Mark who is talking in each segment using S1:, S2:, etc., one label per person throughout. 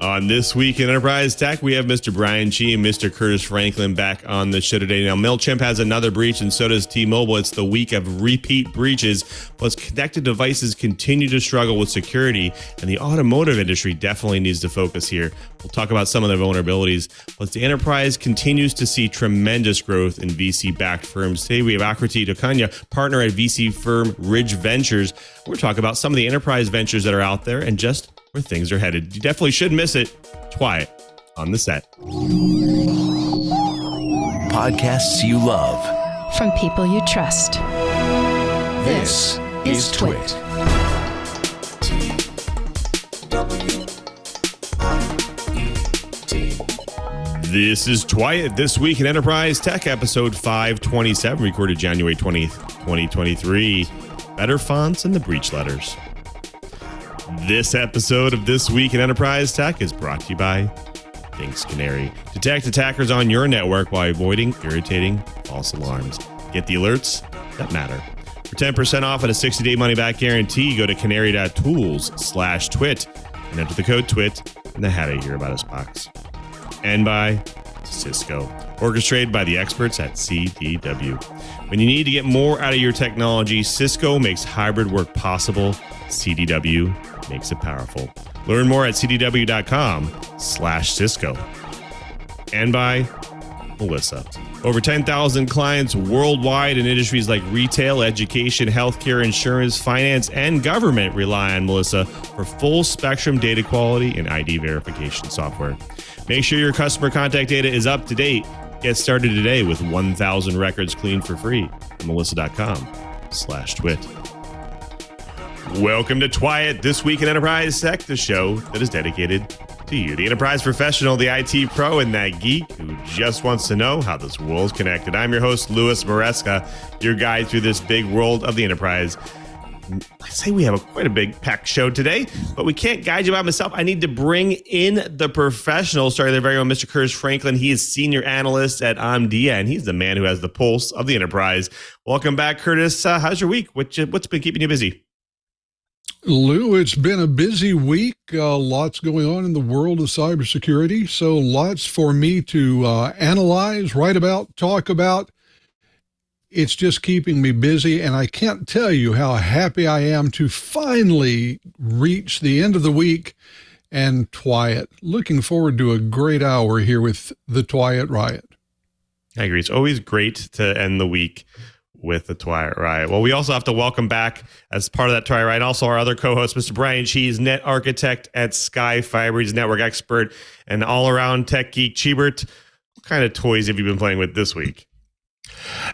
S1: On This Week in Enterprise Tech, we have Mr. Brian Chee and Mr. Curtis Franklin back on the show today. Now, Mailchimp has another breach, and so does T-Mobile. It's the week of repeat breaches. Plus, connected devices continue to struggle with security, and the automotive industry definitely needs to focus here. We'll talk about some of the vulnerabilities. Plus, the enterprise continues to see tremendous growth in VC-backed firms. Today, we have Akriti Dokania, partner at VC firm Rife Ventures. We're talking about some of the enterprise ventures that are out there and just where things are headed. You definitely shouldn't miss it. Twit on the set.
S2: Podcasts you love.
S3: From people you trust.
S2: This is Twit.
S1: This is Twit, This Week in Enterprise Tech, episode 527, recorded January 20th, 2023. Better fonts and the breach letters. This episode of This Week in Enterprise Tech is brought to you by Thanks Canary. Detect attackers on your network while avoiding irritating false alarms. Get the alerts that matter. For 10% off and a 60-day money-back guarantee, go to canary.tools/twit and enter the code TWIT in the How to Hear About Us box. And by Cisco, orchestrated by the experts at CDW. When you need to get more out of your technology, Cisco makes hybrid work possible. CDW makes it powerful. Learn more at cdw.com/Cisco. And by Melissa. Over 10,000 clients worldwide in industries like retail, education, healthcare, insurance, finance, and government rely on Melissa for full spectrum data quality and ID verification software. Make sure your customer contact data is up to date. Get started today with 1,000 records cleaned for free at melissa.com/twit. Welcome to Twit, This Week in Enterprise Tech, the show that is dedicated to you, the enterprise professional, the IT pro, and that geek who just wants to know how this world's connected. I'm your host, Louis Maresca, your guide through this big world of the enterprise. I say we have quite a big packed show today, but we can't guide you by myself. I need to bring in the professional. Starting their very own Mr. Curtis Franklin. He is senior analyst at Omdia, and he's the man who has the pulse of the enterprise. Welcome back, Curtis. How's your week? What's been keeping you busy?
S4: Lou, it's been a busy week. Lots going on in the world of cybersecurity. So lots for me to analyze, write about, talk about. It's just keeping me busy. And I can't tell you how happy I am to finally reach the end of the week and Twit. Looking forward to a great hour here with the Twit Riot.
S1: I agree. It's always great to end the week with the Twit Riot. Well, we also have to welcome back, as part of that Twit Riot, also our other co-host, Mr. Brian Chee, net architect at Sky Fiber. He's a network expert and all-around tech geek. Cheebert, what kind of toys have you been playing with this week?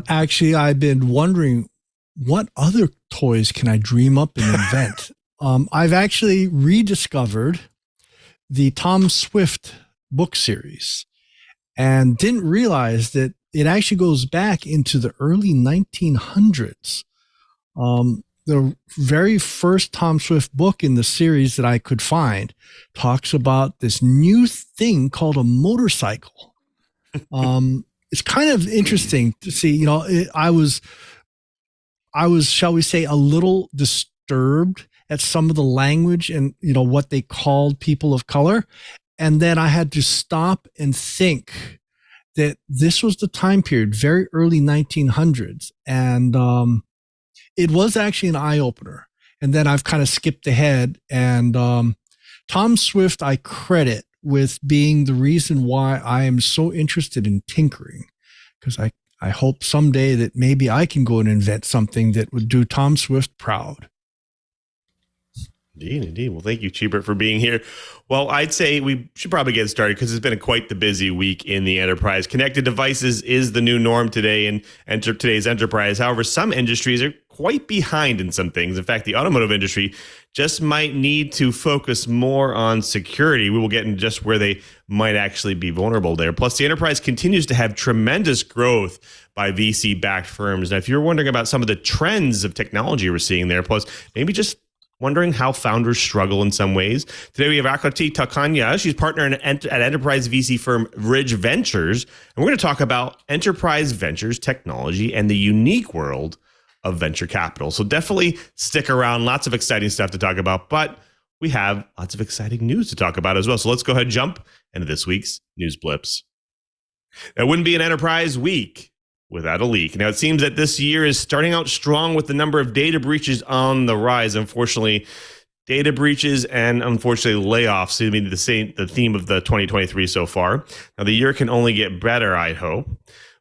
S5: Actually, I've been wondering, what other toys can I dream up and invent? I've actually rediscovered the Tom Swift book series and didn't realize that it actually goes back into the early 1900s. The very first Tom Swift book in the series that I could find talks about this new thing called a motorcycle. It's kind of interesting to see, I was, shall we say, a little disturbed at some of the language and, what they called people of color. And then I had to stop and think that this was the time period, very early 1900s. And it was actually an eye-opener. And then I've kind of skipped ahead. And Tom Swift, I credit with being the reason why I am so interested in tinkering, because I hope someday that maybe I can go and invent something that would do Tom Swift proud.
S1: Indeed. Well, thank you, Cheebert, for being here. Well, I'd say we should probably get started because it's been quite the busy week in the enterprise. Connected devices is the new norm today in today's enterprise. However, some industries are quite behind in some things. In fact, the automotive industry just might need to focus more on security. We will get into just where they might actually be vulnerable there. Plus, the enterprise continues to have tremendous growth by VC-backed firms. Now, if you're wondering about some of the trends of technology we're seeing there, plus maybe just wondering how founders struggle in some ways. Today we have Akriti Dokania. She's partner at enterprise VC firm Rife Ventures. And we're going to talk about enterprise ventures, technology, and the unique world of venture capital. So definitely stick around. Lots of exciting stuff to talk about. But we have lots of exciting news to talk about as well. So let's go ahead and jump into this week's News Blips. It wouldn't be an enterprise week without a leak. Now, it seems that this year is starting out strong with the number of data breaches on the rise. Unfortunately, data breaches and unfortunately layoffs seem to be the theme of the 2023 so far. Now, the year can only get better, I hope.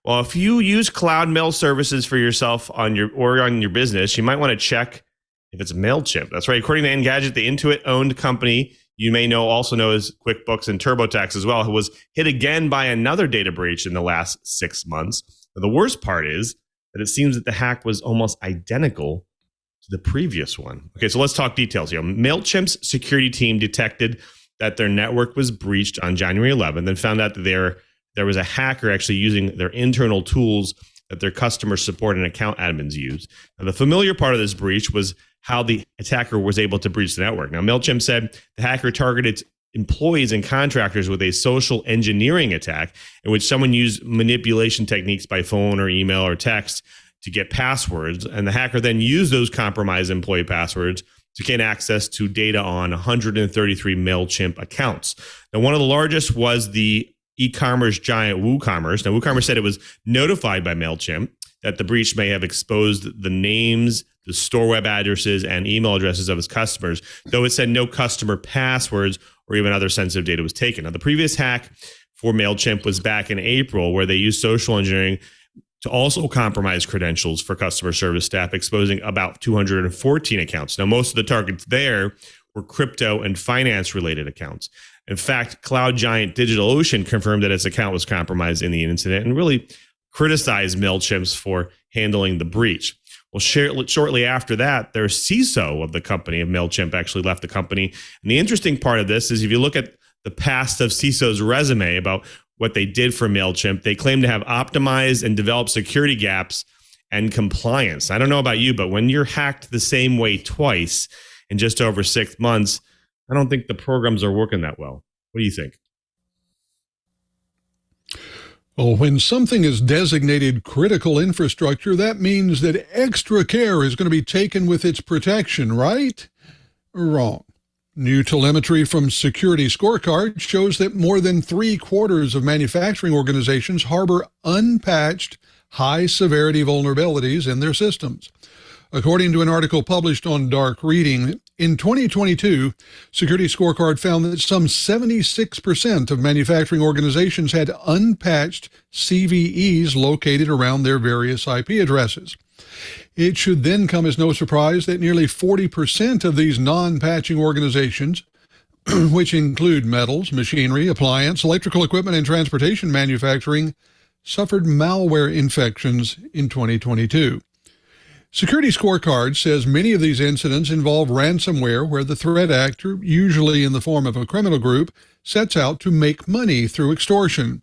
S1: Well, if you use cloud mail services for yourself on your business, you might want to check if it's Mailchimp. That's right. According to Engadget, the Intuit-owned company you may also know as QuickBooks and TurboTax as well, who was hit again by another data breach in the last 6 months. Now, the worst part is that it seems that the hack was almost identical to the previous one. Okay, so let's talk details here. Mailchimp's security team detected that their network was breached on January 11th and found out that there was a hacker actually using their internal tools that their customer support and account admins use. Now, the familiar part of this breach was how the attacker was able to breach the network. Now, Mailchimp said the hacker targeted employees and contractors with a social engineering attack in which someone used manipulation techniques by phone or email or text to get passwords. And the hacker then used those compromised employee passwords to gain access to data on 133 Mailchimp accounts. Now, one of the largest was the e-commerce giant WooCommerce. Now, WooCommerce said it was notified by Mailchimp that the breach may have exposed the names, the store web addresses, and email addresses of its customers, though it said no customer passwords or even other sensitive data was taken. Now, the previous hack for Mailchimp was back in April, where they used social engineering to also compromise credentials for customer service staff, exposing about 214 accounts. Now, most of the targets there were crypto and finance-related accounts. In fact, cloud giant DigitalOcean confirmed that its account was compromised in the incident and really criticized Mailchimp for handling the breach. Well, shortly after that, their CISO of the company, of Mailchimp, actually left the company. And the interesting part of this is if you look at the past of CISO's resume about what they did for Mailchimp, they claim to have optimized and developed security gaps and compliance. I don't know about you, but when you're hacked the same way twice in just over 6 months, I don't think the programs are working that well. What do you think?
S4: Well, when something is designated critical infrastructure, that means that extra care is going to be taken with its protection, right? Wrong. New telemetry from Security Scorecard shows that more than 3/4 of manufacturing organizations harbor unpatched, high-severity vulnerabilities in their systems. According to an article published on Dark Reading, in 2022, Security Scorecard found that some 76% of manufacturing organizations had unpatched CVEs located around their various IP addresses. It should then come as no surprise that nearly 40% of these non-patching organizations, which include metals, machinery, appliance, electrical equipment, and transportation manufacturing, suffered malware infections in 2022. Security Scorecard says many of these incidents involve ransomware, where the threat actor, usually in the form of a criminal group, sets out to make money through extortion.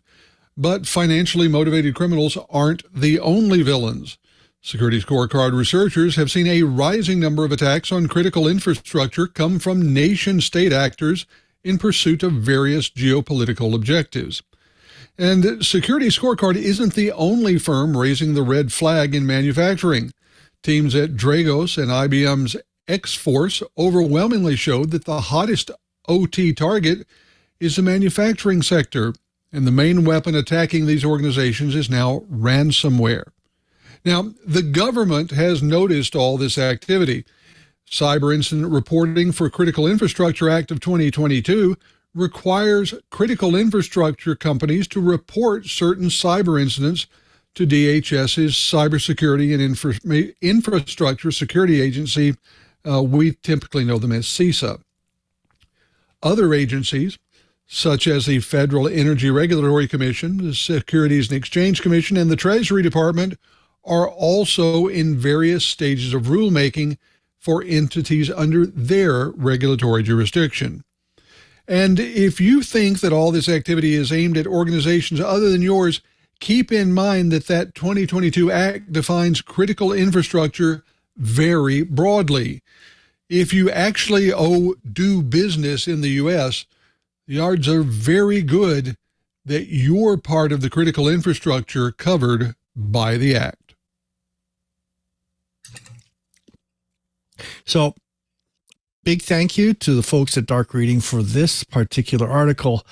S4: But financially motivated criminals aren't the only villains. Security Scorecard researchers have seen a rising number of attacks on critical infrastructure come from nation-state actors in pursuit of various geopolitical objectives. And Security Scorecard isn't the only firm raising the red flag in manufacturing. Teams at Dragos and IBM's X-Force overwhelmingly showed that the hottest OT target is the manufacturing sector, and the main weapon attacking these organizations is now ransomware. Now, the government has noticed all this activity. Cyber Incident Reporting for Critical Infrastructure Act of 2022 requires critical infrastructure companies to report certain cyber incidents to DHS's Cybersecurity and Infrastructure Security Agency. We typically know them as CISA. Other agencies, such as the Federal Energy Regulatory Commission, the Securities and Exchange Commission, and the Treasury Department, are also in various stages of rulemaking for entities under their regulatory jurisdiction. And if you think that all this activity is aimed at organizations other than yours, keep in mind that that 2022 Act defines critical infrastructure very broadly. If you actually do business in the U.S., the odds are very good that you're part of the critical infrastructure covered by the Act.
S5: So big thank you to the folks at Dark Reading for this particular article.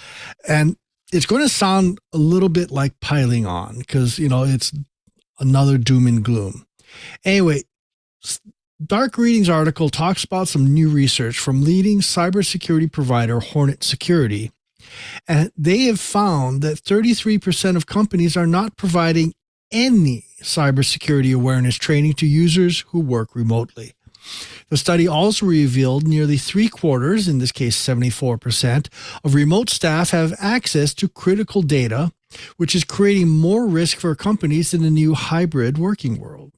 S5: And it's going to sound a little bit like piling on because, it's another doom and gloom. Anyway, Dark Reading's article talks about some new research from leading cybersecurity provider Hornet Security. And they have found that 33% of companies are not providing any cybersecurity awareness training to users who work remotely. The study also revealed nearly 3/4, in this case 74%, of remote staff have access to critical data, which is creating more risk for companies in the new hybrid working world.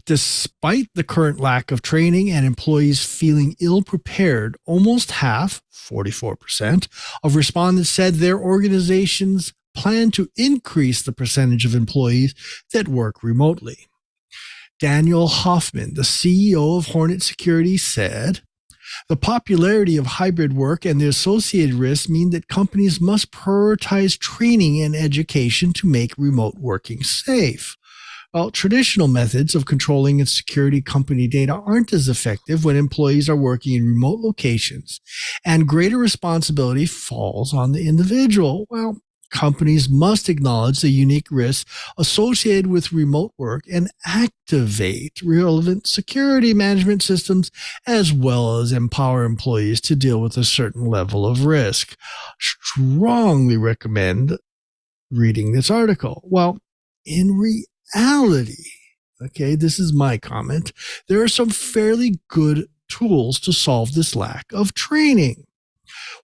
S5: Despite the current lack of training and employees feeling ill-prepared, almost half, 44%, of respondents said their organizations plan to increase the percentage of employees that work remotely. Daniel Hoffman, the CEO of Hornet Security, said, "The popularity of hybrid work and the associated risks mean that companies must prioritize training and education to make remote working safe. Well, traditional methods of controlling and security company data aren't as effective when employees are working in remote locations, and greater responsibility falls on the individual. Well, companies must acknowledge the unique risks associated with remote work and activate relevant security management systems, as well as empower employees to deal with a certain level of risk. Strongly recommend reading this article." Well, in reality, okay, this is my comment, there are some fairly good tools to solve this lack of training.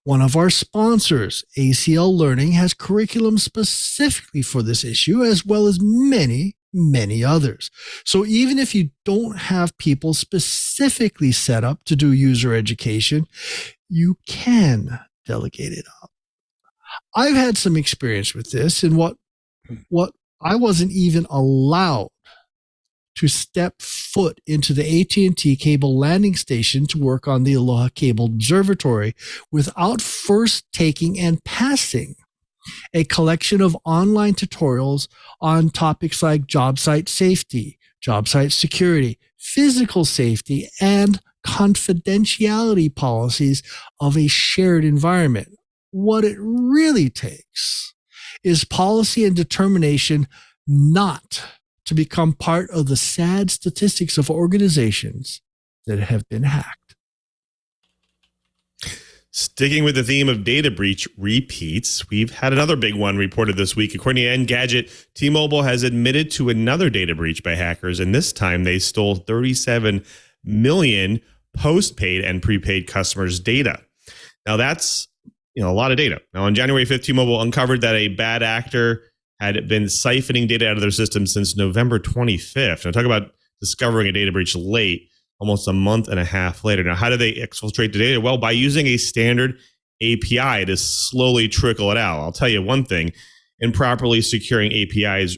S5: One of our sponsors, ACL Learning, has curriculum specifically for this issue, as well as many, many others. So even if you don't have people specifically set up to do user education, you can delegate it up. I've had some experience with this in what I wasn't even allowed to step foot into the AT&T cable landing station to work on the Aloha Cable Observatory without first taking and passing a collection of online tutorials on topics like job site safety, job site security, physical safety, and confidentiality policies of a shared environment. What it really takes is policy and determination not to become part of the sad statistics of organizations that have been hacked.
S1: Sticking with the theme of data breach repeats, we've had another big one reported this week. According to Engadget, T-Mobile has admitted to another data breach by hackers, and this time they stole 37 million postpaid and prepaid customers' data. Now that's a lot of data. Now on January 5th, T-Mobile uncovered that a bad actor had been siphoning data out of their system since November 25th. Now talk about discovering a data breach late, almost a month and a half later. Now, how do they exfiltrate the data? Well, by using a standard API to slowly trickle it out. I'll tell you one thing, improperly securing APIs,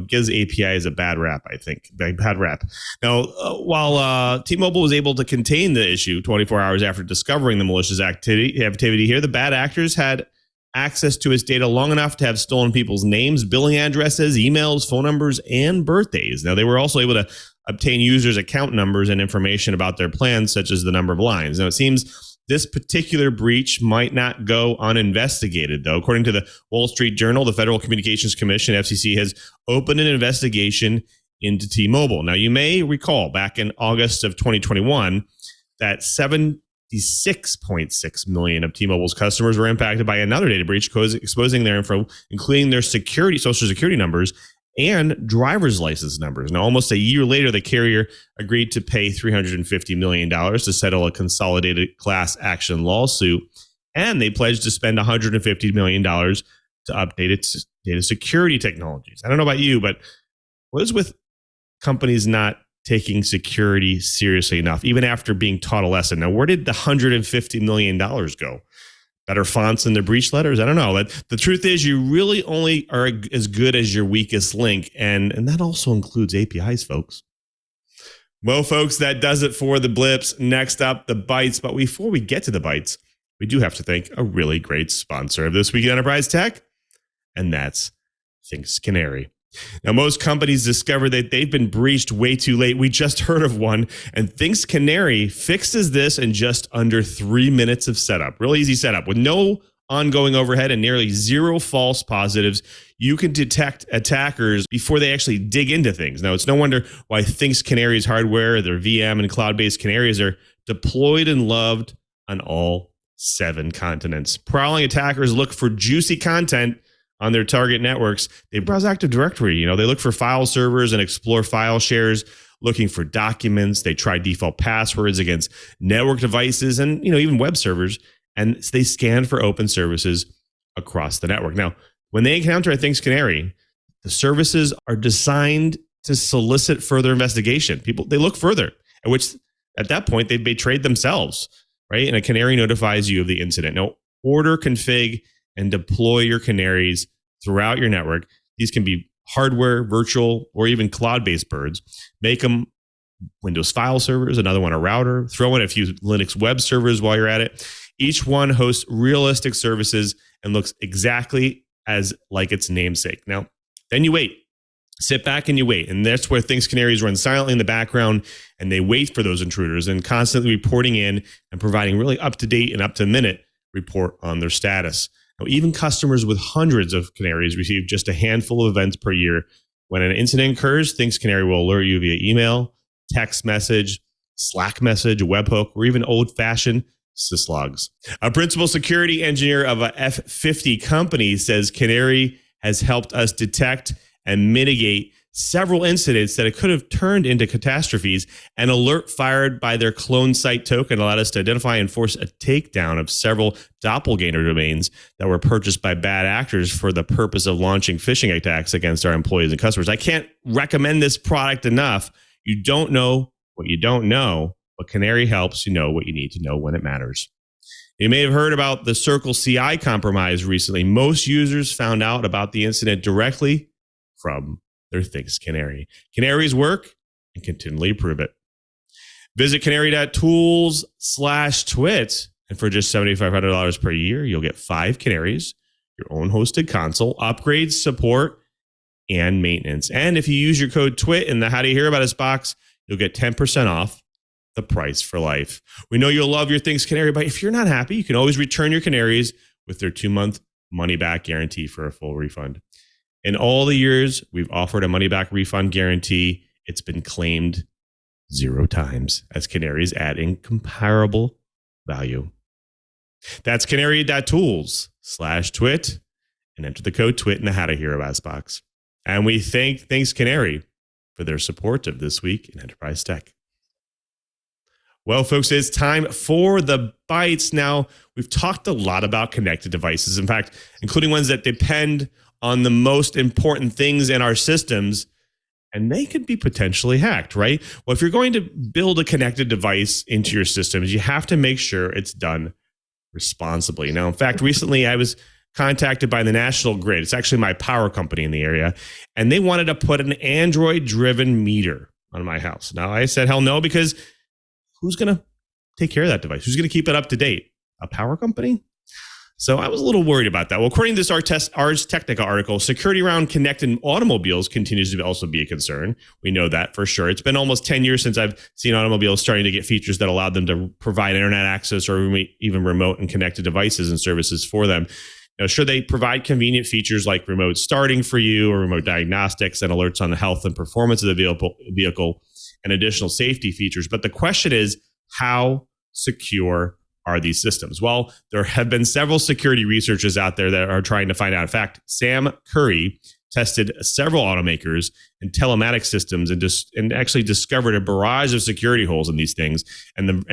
S1: gives APIs a bad rap, I think. Bad rap. Now, while T-Mobile was able to contain the issue 24 hours after discovering the malicious activity here, the bad actors had access to his data long enough to have stolen people's names, billing addresses, emails, phone numbers, and birthdays. Now, they were also able to obtain users' account numbers and information about their plans, such as the number of lines. Now, it seems this particular breach might not go uninvestigated, though. According to the Wall Street Journal, the Federal Communications Commission, FCC, has opened an investigation into T-Mobile. Now, you may recall back in August of 2021 that 76.6 million of T-Mobile's customers were impacted by another data breach, exposing their info, including their social security numbers and driver's license numbers. Now, almost a year later, the carrier agreed to pay $350 million to settle a consolidated class action lawsuit, and they pledged to spend $150 million to update its data security technologies. I don't know about you, but what is with companies not taking security seriously enough, even after being taught a lesson? Now, where did the $150 million go? Better fonts in the breach letters? I don't know. The truth is, you really only are as good as your weakest link, and that also includes APIs, folks. Well, folks, that does it for the blips. Next up, the bites. But before we get to the bites, we do have to thank a really great sponsor of This Week in Enterprise Tech, and that's Thinks Canary. Now, most companies discover that they've been breached way too late. We just heard of one, and Thinks Canary fixes this in just under 3 minutes of setup. Real easy setup with no ongoing overhead and nearly zero false positives. You can detect attackers before they actually dig into things. Now, it's no wonder why Thinks Canary's hardware, their VM and cloud-based canaries are deployed and loved on all 7 continents. Prowling attackers look for juicy content on their target networks. They browse Active Directory. They look for file servers and explore file shares, looking for documents. They try default passwords against network devices and, even web servers. And they scan for open services across the network. Now, when they encounter a Thinks Canary, the services are designed to solicit further investigation. They look further, at that point, they've betrayed themselves, right? And a canary notifies you of the incident. Now, order, config, and deploy your canaries throughout your network. These can be hardware, virtual, or even cloud-based birds. Make them Windows file servers, another one a router. Throw in a few Linux web servers while you're at it. Each one hosts realistic services and looks exactly like its namesake. Now, then you wait. Sit back and you wait. And that's where Thinks Canaries run silently in the background, and they wait for those intruders and constantly reporting in and providing really up-to-date and up-to-minute report on their status. Now, even customers with hundreds of canaries receive just a handful of events per year. When an incident occurs, Thinks Canary will alert you via email, text message, Slack message, webhook, or even old-fashioned syslogs. A principal security engineer of a F50 company says Canary has helped us detect and mitigate several incidents that it could have turned into catastrophes. An alert fired by their clone site token allowed us to identify and force a takedown of several doppelganger domains that were purchased by bad actors for the purpose of launching phishing attacks against our employees and customers. I can't recommend this product enough. You don't know what you don't know, but Canary helps you know what you need to know when it matters. You may have heard about the Circle CI compromise recently. Most users found out about the incident directly from their Thinks Canary. Canaries work and continually prove it. Visit canary.tools/twit, and for just $7,500 per year, you'll get 5 canaries, your own hosted console, upgrades, support, and maintenance. And if you use your code TWIT in the How Do You Hear About Us box, you'll get 10% off the price for life. We know you'll love your Thinks Canary, but if you're not happy, you can always return your canaries with their 2-month money-back guarantee for a full refund. In all the years we've offered a money-back refund guarantee, it's been claimed 0 times as canaries add incomparable value. That's canary.tools/twit and enter the code TWIT in the How to Hear About Us box. And we thank Thinks Canary for their support of This Week in Enterprise Tech. Well, folks, it's time for the bites. Now, we've talked a lot about connected devices, in fact, including ones that depend on the most important things in our systems, and they could be potentially hacked, right? Well, if you're going to build a connected device into your systems, you have to make sure it's done responsibly. Now, in fact, recently I was contacted by the National Grid. It's actually my power company in the area, and they wanted to put an Android-driven meter on my house. Now, I said, hell no, because who's going to take care of that device? Who's going to keep it up to date? A power company? So I was a little worried about that. Well, according to this Ars Technica article, security around connected automobiles continues to also be a concern. We know that for sure. It's been almost 10 years since I've seen automobiles starting to get features that allowed them to provide internet access or even remote and connected devices and services for them. Now, sure, they provide convenient features like remote starting for you or remote diagnostics and alerts on the health and performance of the vehicle and additional safety features. But the question is, how secure are these systems? Well, there have been several security researchers out there that are trying to find out. In fact, Sam Curry tested several automakers and telematics systems and actually discovered a barrage of security holes in these things and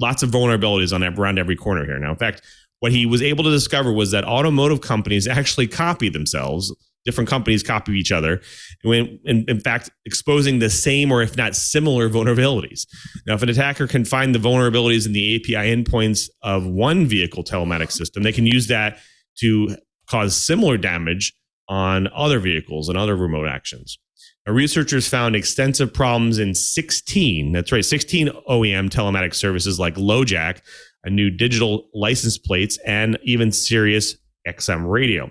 S1: lots of vulnerabilities around every corner here. Now, in fact, what he was able to discover was that automotive companies actually copy themselves. Different companies copy each other, in fact, exposing the same or if not similar vulnerabilities. Now, if an attacker can find the vulnerabilities in the API endpoints of one vehicle telematics system, they can use that to cause similar damage on other vehicles and other remote actions. Now, researchers found extensive problems in 16 OEM telematics services like LoJack, a new digital license plates, and even Sirius XM radio.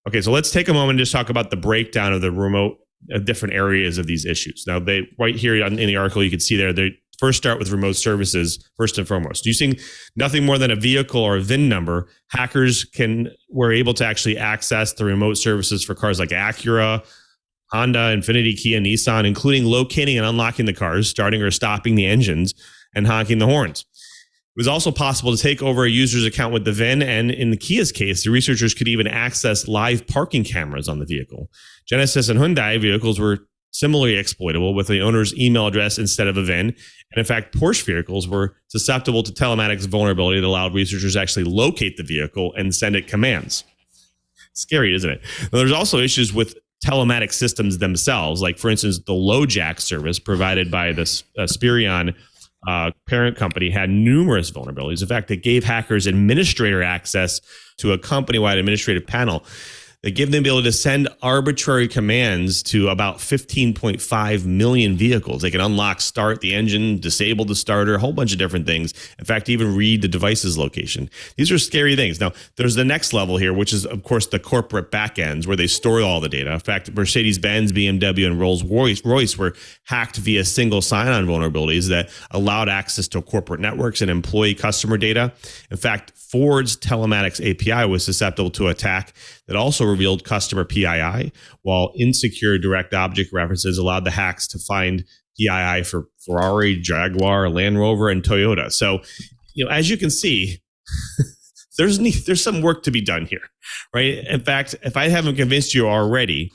S1: Okay, so let's take a moment and just talk about the breakdown of the remote different areas of these issues. Now, they right here in the article, you can see there, they first start with remote services first and foremost. Using nothing more than a vehicle or a VIN number, hackers were able to actually access the remote services for cars like Acura, Honda, Infiniti, Kia, Nissan, including locating and unlocking the cars, starting or stopping the engines, and honking the horns. It was also possible to take over a user's account with the VIN, and in the Kia's case, the researchers could even access live parking cameras on the vehicle. Genesis and Hyundai vehicles were similarly exploitable with the owner's email address instead of a VIN. And in fact, Porsche vehicles were susceptible to telematics vulnerability that allowed researchers to actually locate the vehicle and send it commands. Scary, isn't it? Now, there's also issues with telematic systems themselves, like, for instance, the LoJack service provided by the Spirion parent company had numerous vulnerabilities. In fact, it gave hackers administrator access to a company-wide administrative panel. They give them the ability to send arbitrary commands to about 15.5 million vehicles. They can unlock, start the engine, disable the starter, a whole bunch of different things. In fact, even read the device's location. These are scary things. Now, there's the next level here, which is, of course, the corporate backends where they store all the data. In fact, Mercedes-Benz, BMW, and Rolls-Royce were hacked via single sign-on vulnerabilities that allowed access to corporate networks and employee customer data. In fact, Ford's telematics API was susceptible to attack that also revealed customer PII, while insecure direct object references allowed the hacks to find PII for Ferrari, Jaguar, Land Rover, and Toyota. So, as you can see, there's some work to be done here, right? In fact, if I haven't convinced you already,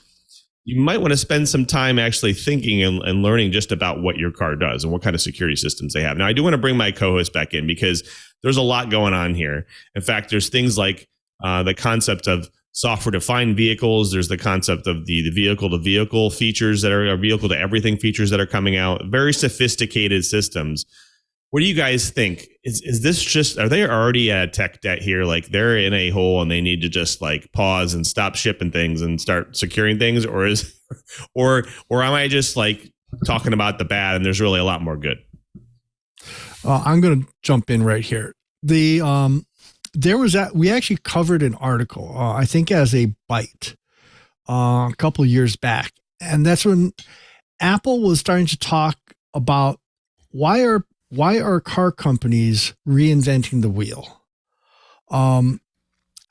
S1: you might want to spend some time actually thinking and learning just about what your car does and what kind of security systems they have. Now, I do want to bring my co-host back in because there's a lot going on here. In fact, there's things like the concept of software-defined vehicles. There's the concept of the vehicle-to-vehicle features that are vehicle-to-everything features that are coming out. Very sophisticated systems. What do you guys think? Is this just, are they already at a tech debt here? Like they're in a hole and they need to just like pause and stop shipping things and start securing things? Or am I just like talking about the bad and there's really a lot more good?
S5: I'm going to jump in right here. We actually covered an article, I think as a bite, a couple of years back. And that's when Apple was starting to talk about why are car companies reinventing the wheel?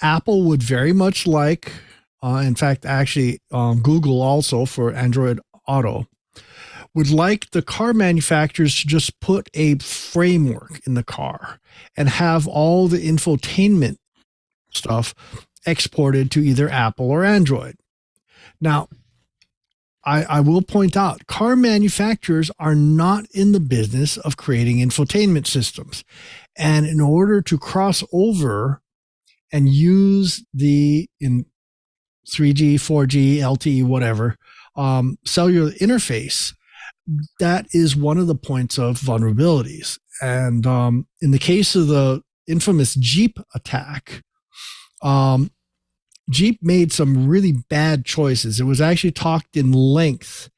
S5: Apple would very much like, in fact, actually, Google also for Android Auto, would like the car manufacturers to just put a framework in the car and have all the infotainment stuff exported to either Apple or Android. Now, I will point out, car manufacturers are not in the business of creating infotainment systems. And in order to cross over and use in 3G, 4G, LTE, whatever, cellular interface, that is one of the points of vulnerabilities. And in the case of the infamous Jeep attack, Jeep made some really bad choices. It was actually talked in length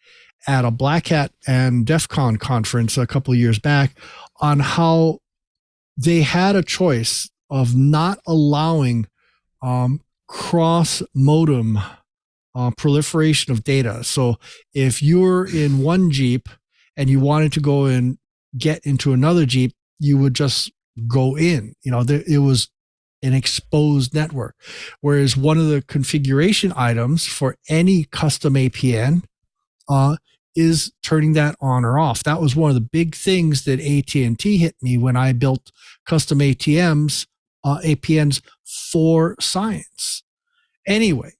S5: at a Black Hat and DEF CON conference a couple of years back on how they had a choice of not allowing cross modem proliferation of data. So if you're in one Jeep and you wanted to go and get into another Jeep, you would just go in. It was an exposed network. Whereas one of the configuration items for any custom APN is turning that on or off. That was one of the big things that AT&T hit me when I built custom APNs for science. Anyway,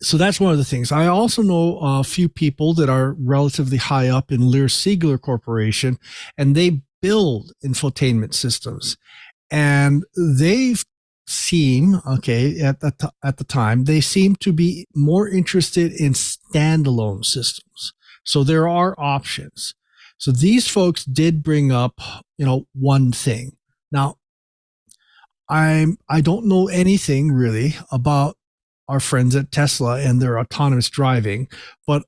S5: so that's one of the things. I also know a few people that are relatively high up in Lear Siegler Corporation, and they build infotainment systems. And they seem, at the time, they seem to be more interested in standalone systems. So there are options. So these folks did bring up, one thing. Now, I don't know anything really about our friends at Tesla and their autonomous driving, but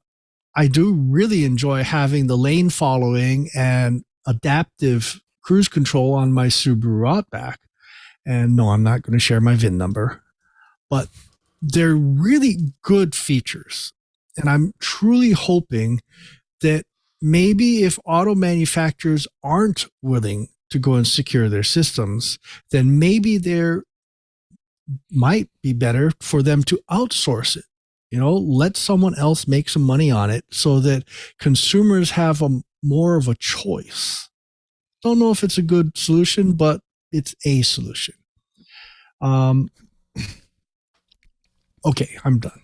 S5: I do really enjoy having the lane following and adaptive cruise control on my Subaru Outback. And no, I'm not going to share my VIN number, but they're really good features. And I'm truly hoping that maybe if auto manufacturers aren't willing to go and secure their systems, then maybe there might be better for them to outsource it. Let someone else make some money on it so that consumers have more of a choice. Don't know if it's a good solution, but it's a solution. Okay, I'm done.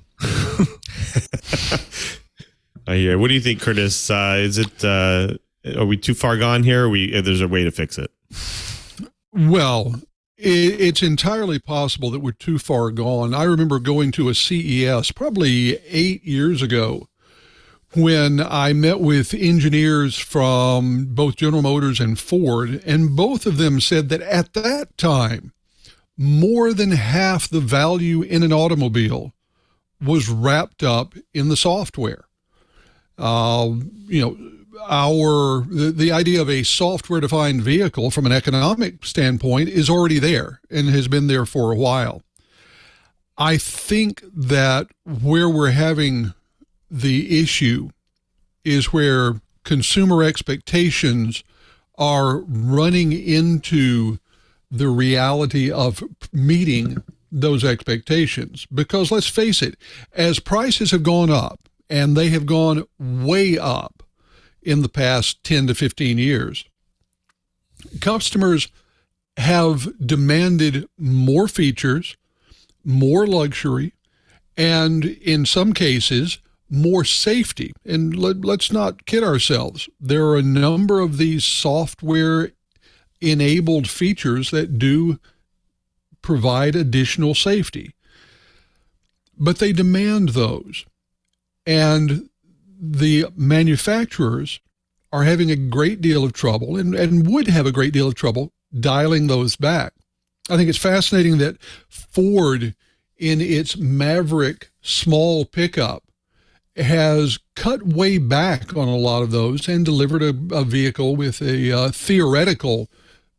S1: I hear. What do you think, Curtis? Is it? Are we too far gone here? There's a way to fix it.
S4: Well, it's entirely possible that we're too far gone. I remember going to a CES probably 8 years ago when I met with engineers from both General Motors and Ford, and both of them said that at that time, more than half the value in an automobile was wrapped up in the software. The idea of a software-defined vehicle from an economic standpoint is already there and has been there for a while. I think that where we're having the issue is where consumer expectations are running into the reality of meeting those expectations. Because let's face it, as prices have gone up, and they have gone way up in the past 10 to 15 years, customers have demanded more features, more luxury, and in some cases, more safety. And let's not kid ourselves. There are a number of these software-enabled features that do provide additional safety. But they demand those. And the manufacturers are having a great deal of trouble and would have a great deal of trouble dialing those back. I think it's fascinating that Ford, in its Maverick small pickup, has cut way back on a lot of those and delivered a vehicle with a theoretical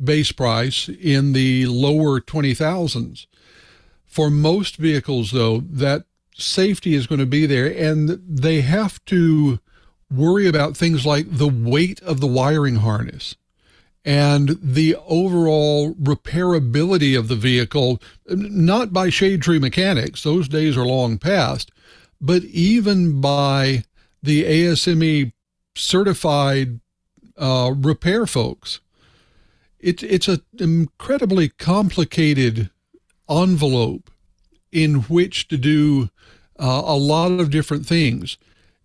S4: base price in the lower 20,000s. For most vehicles, though, that safety is going to be there, and they have to worry about things like the weight of the wiring harness and the overall repairability of the vehicle, not by shade tree mechanics, those days are long past, but even by the ASME certified repair folks. It's an incredibly complicated envelope in which to do a lot of different things.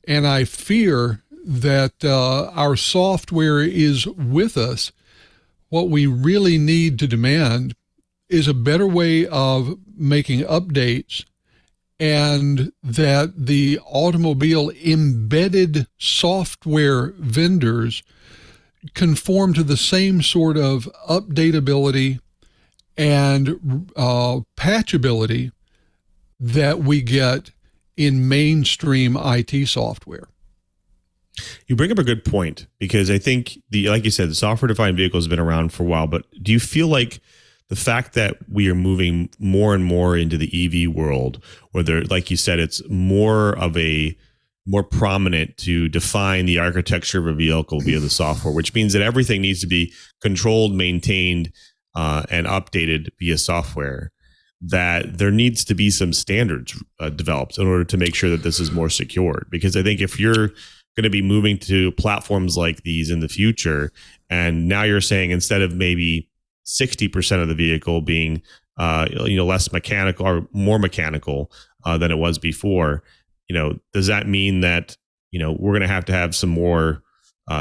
S4: And I fear that our software is with us. What we really need to demand is a better way of making updates, and that the automobile embedded software vendors conform to the same sort of updatability and patchability that we get in mainstream IT software.
S1: You bring up a good point, because I think like you said, the software-defined vehicle has been around for a while, but do you feel like the fact that we are moving more and more into the EV world, where there, like you said, it's more prominent to define the architecture of a vehicle via the software, which means that everything needs to be controlled, maintained, and updated via software, that there needs to be some standards developed in order to make sure that this is more secured. Because I think if you're going to be moving to platforms like these in the future, and now you're saying instead of maybe 60% of the vehicle being less mechanical or more mechanical than it was before, does that mean that we're going to have some more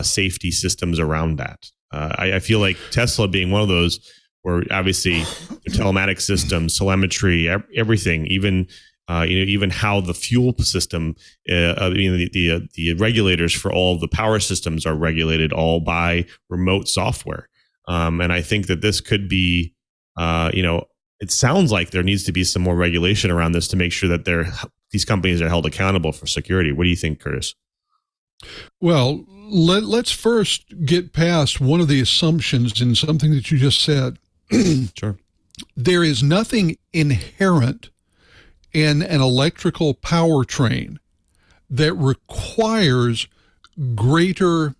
S1: safety systems around that? I feel like Tesla being one of those, where obviously the telematics systems, telemetry, everything, even how the fuel system, the regulators for all of the power systems are regulated all by remote software. And I think that this could be, it sounds like there needs to be some more regulation around this to make sure that these companies are held accountable for security. What do you think, Curtis?
S4: Well, let's first get past one of the assumptions in something that you just said.
S1: Sure.
S4: There is nothing inherent in an electrical powertrain that requires greater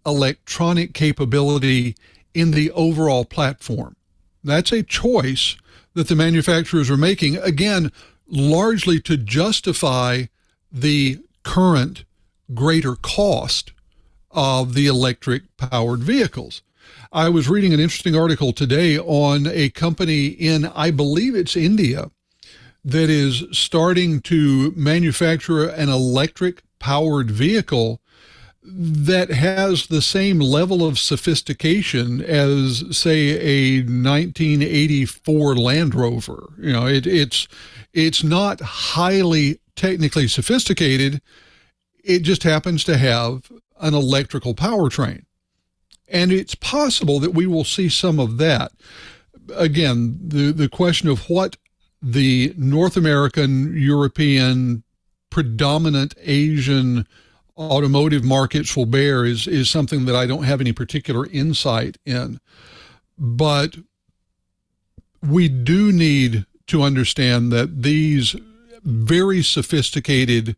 S4: electronic capability in the overall platform. That's a choice that the manufacturers are making, again, largely to justify the current greater cost of the electric powered vehicles. I was reading an interesting article today on a company in, I believe it's India, that is starting to manufacture an electric powered vehicle that has the same level of sophistication as, say, a 1984 Land Rover. You know, it's not highly technically sophisticated. It just happens to have an electrical powertrain. And it's possible that we will see some of that. Again, the question of what the North American, European, predominant Asian automotive markets will bear is something that I don't have any particular insight in. But we do need to understand that these very sophisticated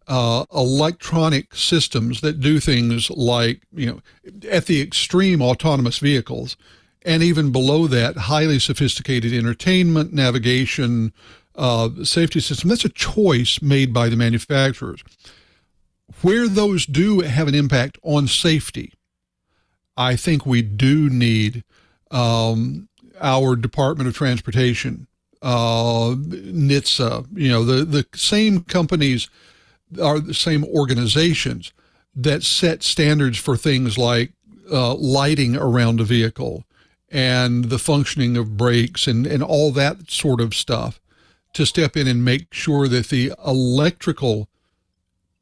S4: electronic systems that do things like, at the extreme, autonomous vehicles, and even below that, highly sophisticated entertainment, navigation, safety system, that's a choice made by the manufacturers. Where those do have an impact on safety, I think we do need our Department of Transportation, NHTSA, the same companies are the same organizations that set standards for things like lighting around a vehicle and the functioning of brakes and all that sort of stuff, to step in and make sure that the electrical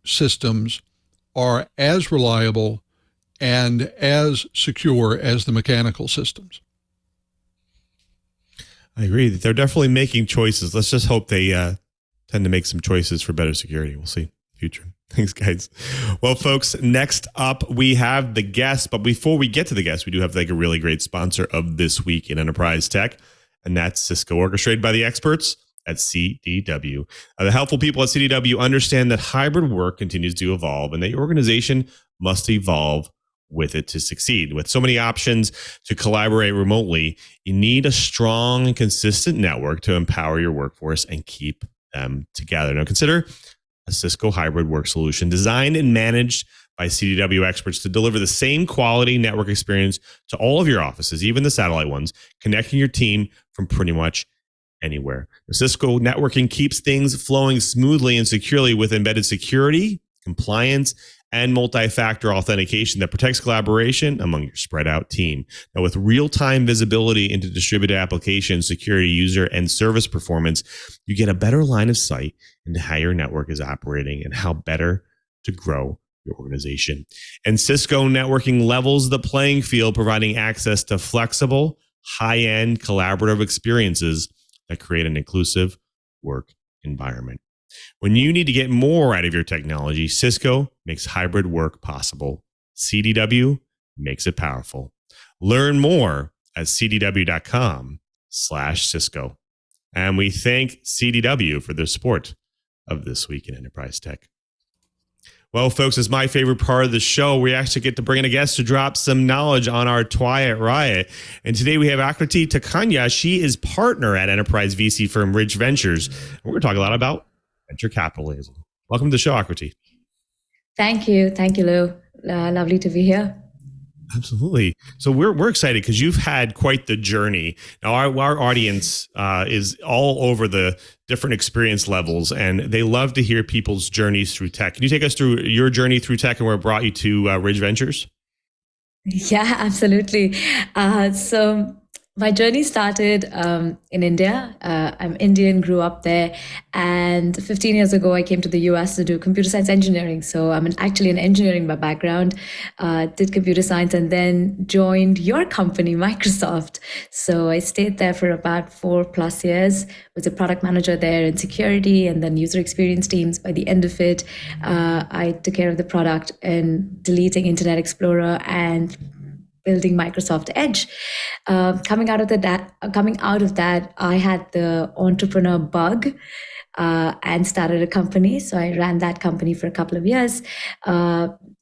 S4: systems are as reliable and as secure as the mechanical systems.
S1: I agree that they're definitely making choices. Let's just hope they tend to make some choices for better security. We'll see. Future. Thanks, guys. Well, folks, next up, we have the guest. But before we get to the guest, we do have a really great sponsor of This Week in Enterprise Tech, and that's Cisco, orchestrated by the experts at CDW. The helpful people at CDW understand that hybrid work continues to evolve and that your organization must evolve with it to succeed. With so many options to collaborate remotely, you need a strong and consistent network to empower your workforce and keep them together. Now, consider a Cisco hybrid work solution designed and managed by CDW experts to deliver the same quality network experience to all of your offices, even the satellite ones, connecting your team from pretty much anywhere. The Cisco networking keeps things flowing smoothly and securely with embedded security, compliance, and multi-factor authentication that protects collaboration among your spread out team. Now, with real-time visibility into distributed application security, user, and service performance, you get a better line of sight into how your network is operating and how better to grow your organization. And Cisco networking levels the playing field, providing access to flexible, high-end collaborative experiences that create an inclusive work environment. When you need to get more out of your technology, Cisco makes hybrid work possible. CDW makes it powerful. Learn more at cdw.com/Cisco. And we thank CDW for their support of This Week in Enterprise Tech. Well, folks, it's my favorite part of the show. We actually get to bring in a guest to drop some knowledge on our Twiat Riot. And today we have Akriti Dokania. She is partner at enterprise VC firm Ridge Ventures. And we're going to talk a lot about venture capitalism. Welcome to the show, Akriti.
S6: Thank you. Thank you, Lou. Lovely to be here.
S1: Absolutely. So we're excited because you've had quite the journey. Now, our audience is all over the different experience levels, and they love to hear people's journeys through tech. Can you take us through your journey through tech and where it brought you to Ridge Ventures?
S6: Yeah, absolutely. So my journey started in India. I'm Indian, grew up there. And 15 years ago, I came to the US to do computer science engineering. So I'm actually an engineering by background, did computer science, and then joined your company, Microsoft. So I stayed there for about 4+ years, was a product manager there in security and then user experience teams. By the end of it, I took care of the product and deleting Internet Explorer and building Microsoft Edge. Coming out of that, I had the entrepreneur bug. And started a company. So I ran that company for a couple of years.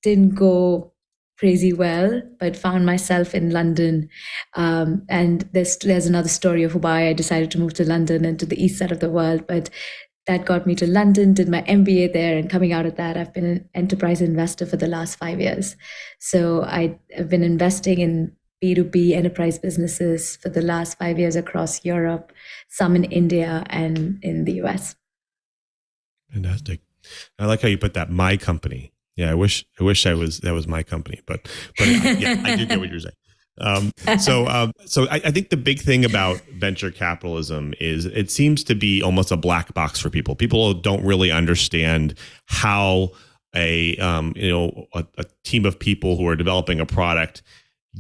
S6: Didn't go crazy well, but found myself in London. And there's another story of why I decided to move to London and to the east side of the world. But that got me to London, did my MBA there. And coming out of that, I've been an enterprise investor for the last 5 years. So I've been investing in B2B enterprise businesses for the last 5 years across Europe, some in India and in the US.
S1: Fantastic. I like how you put that, my company. Yeah, I wish that was my company, but yeah, I do get what you're saying. So I think the big thing about venture capitalism is it seems to be almost a black box for people. People don't really understand how a team of people who are developing a product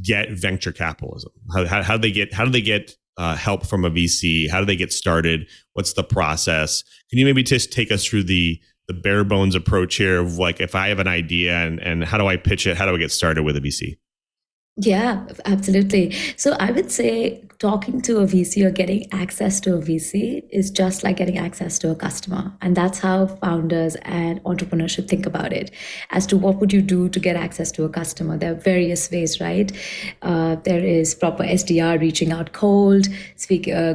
S1: get venture capitalism. How do they get help from a VC? How do they get started? What's the process? Can you maybe just take us through the bare bones approach here of like, if I have an idea and how do I pitch it? How do I get started with a VC?
S6: Yeah, absolutely. So I would say talking to a VC or getting access to a VC is just like getting access to a customer. And that's how founders and entrepreneurs should think about it. As to what would you do to get access to a customer? There are various ways, right? There is proper SDR, reaching out cold,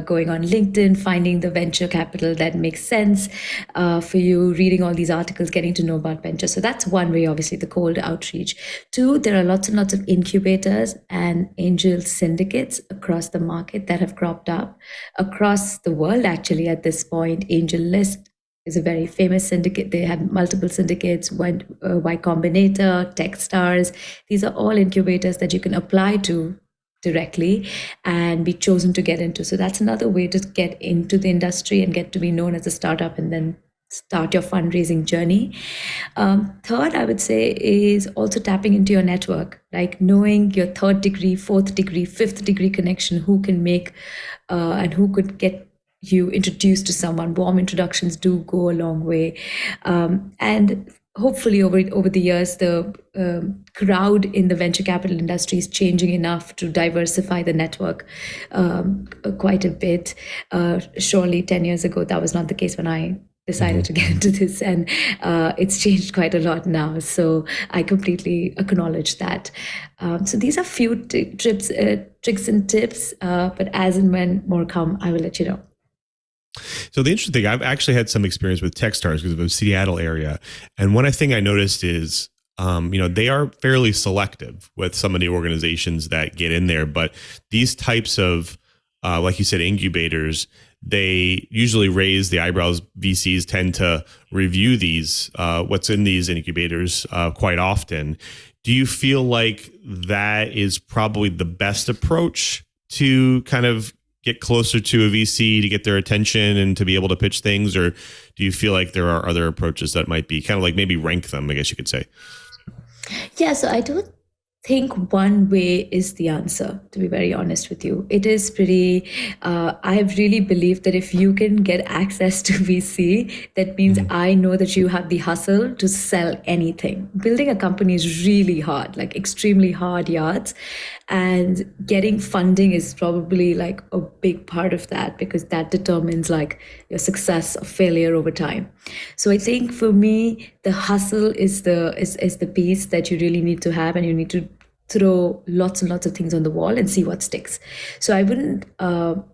S6: going on LinkedIn, finding the venture capital that makes sense for you, reading all these articles, getting to know about venture. So that's one way, obviously, the cold outreach. Two, there are lots and lots of incubators and angel syndicates across the market that have cropped up across the world. Actually, at this point, AngelList is a very famous syndicate. They have multiple syndicates, Y Combinator, Techstars. These are all incubators that you can apply to directly and be chosen to get into. So that's another way to get into the industry and get to be known as a startup and then start your fundraising journey. Third, I would say, is also tapping into your network, like knowing your third degree, fourth degree, fifth degree connection, who can make and who could get you introduced to someone. Warm introductions do go a long way. And hopefully over the years, the crowd in the venture capital industry is changing enough to diversify the network quite a bit. Surely 10 years ago, that was not the case when I decided to get into this, and it's changed quite a lot now. So I completely acknowledge that. So these are few tricks and tips, but as and when more come, I will let you know.
S1: So the interesting thing, I've actually had some experience with Techstars because of the Seattle area. And one thing I noticed is, they are fairly selective with some of the organizations that get in there, but these types of, like you said, incubators, they usually raise the eyebrows. VCs tend to review what's in these incubators quite often. Do you feel like that is probably the best approach to kind of get closer to a VC to get their attention and to be able to pitch things? Or do you feel like there are other approaches that might be kind of like maybe rank them, I guess you could say?
S6: Yeah, so I don't think one way is the answer, to be very honest with you. It is pretty, I really believe that if you can get access to VC, that means I know that you have the hustle to sell anything. Building a company is really hard, like extremely hard yards. And getting funding is probably like a big part of that, because that determines like your success or failure over time. So I think for me, the hustle is the piece that you really need to have, and you need to throw lots and lots of things on the wall and see what sticks. So I wouldn't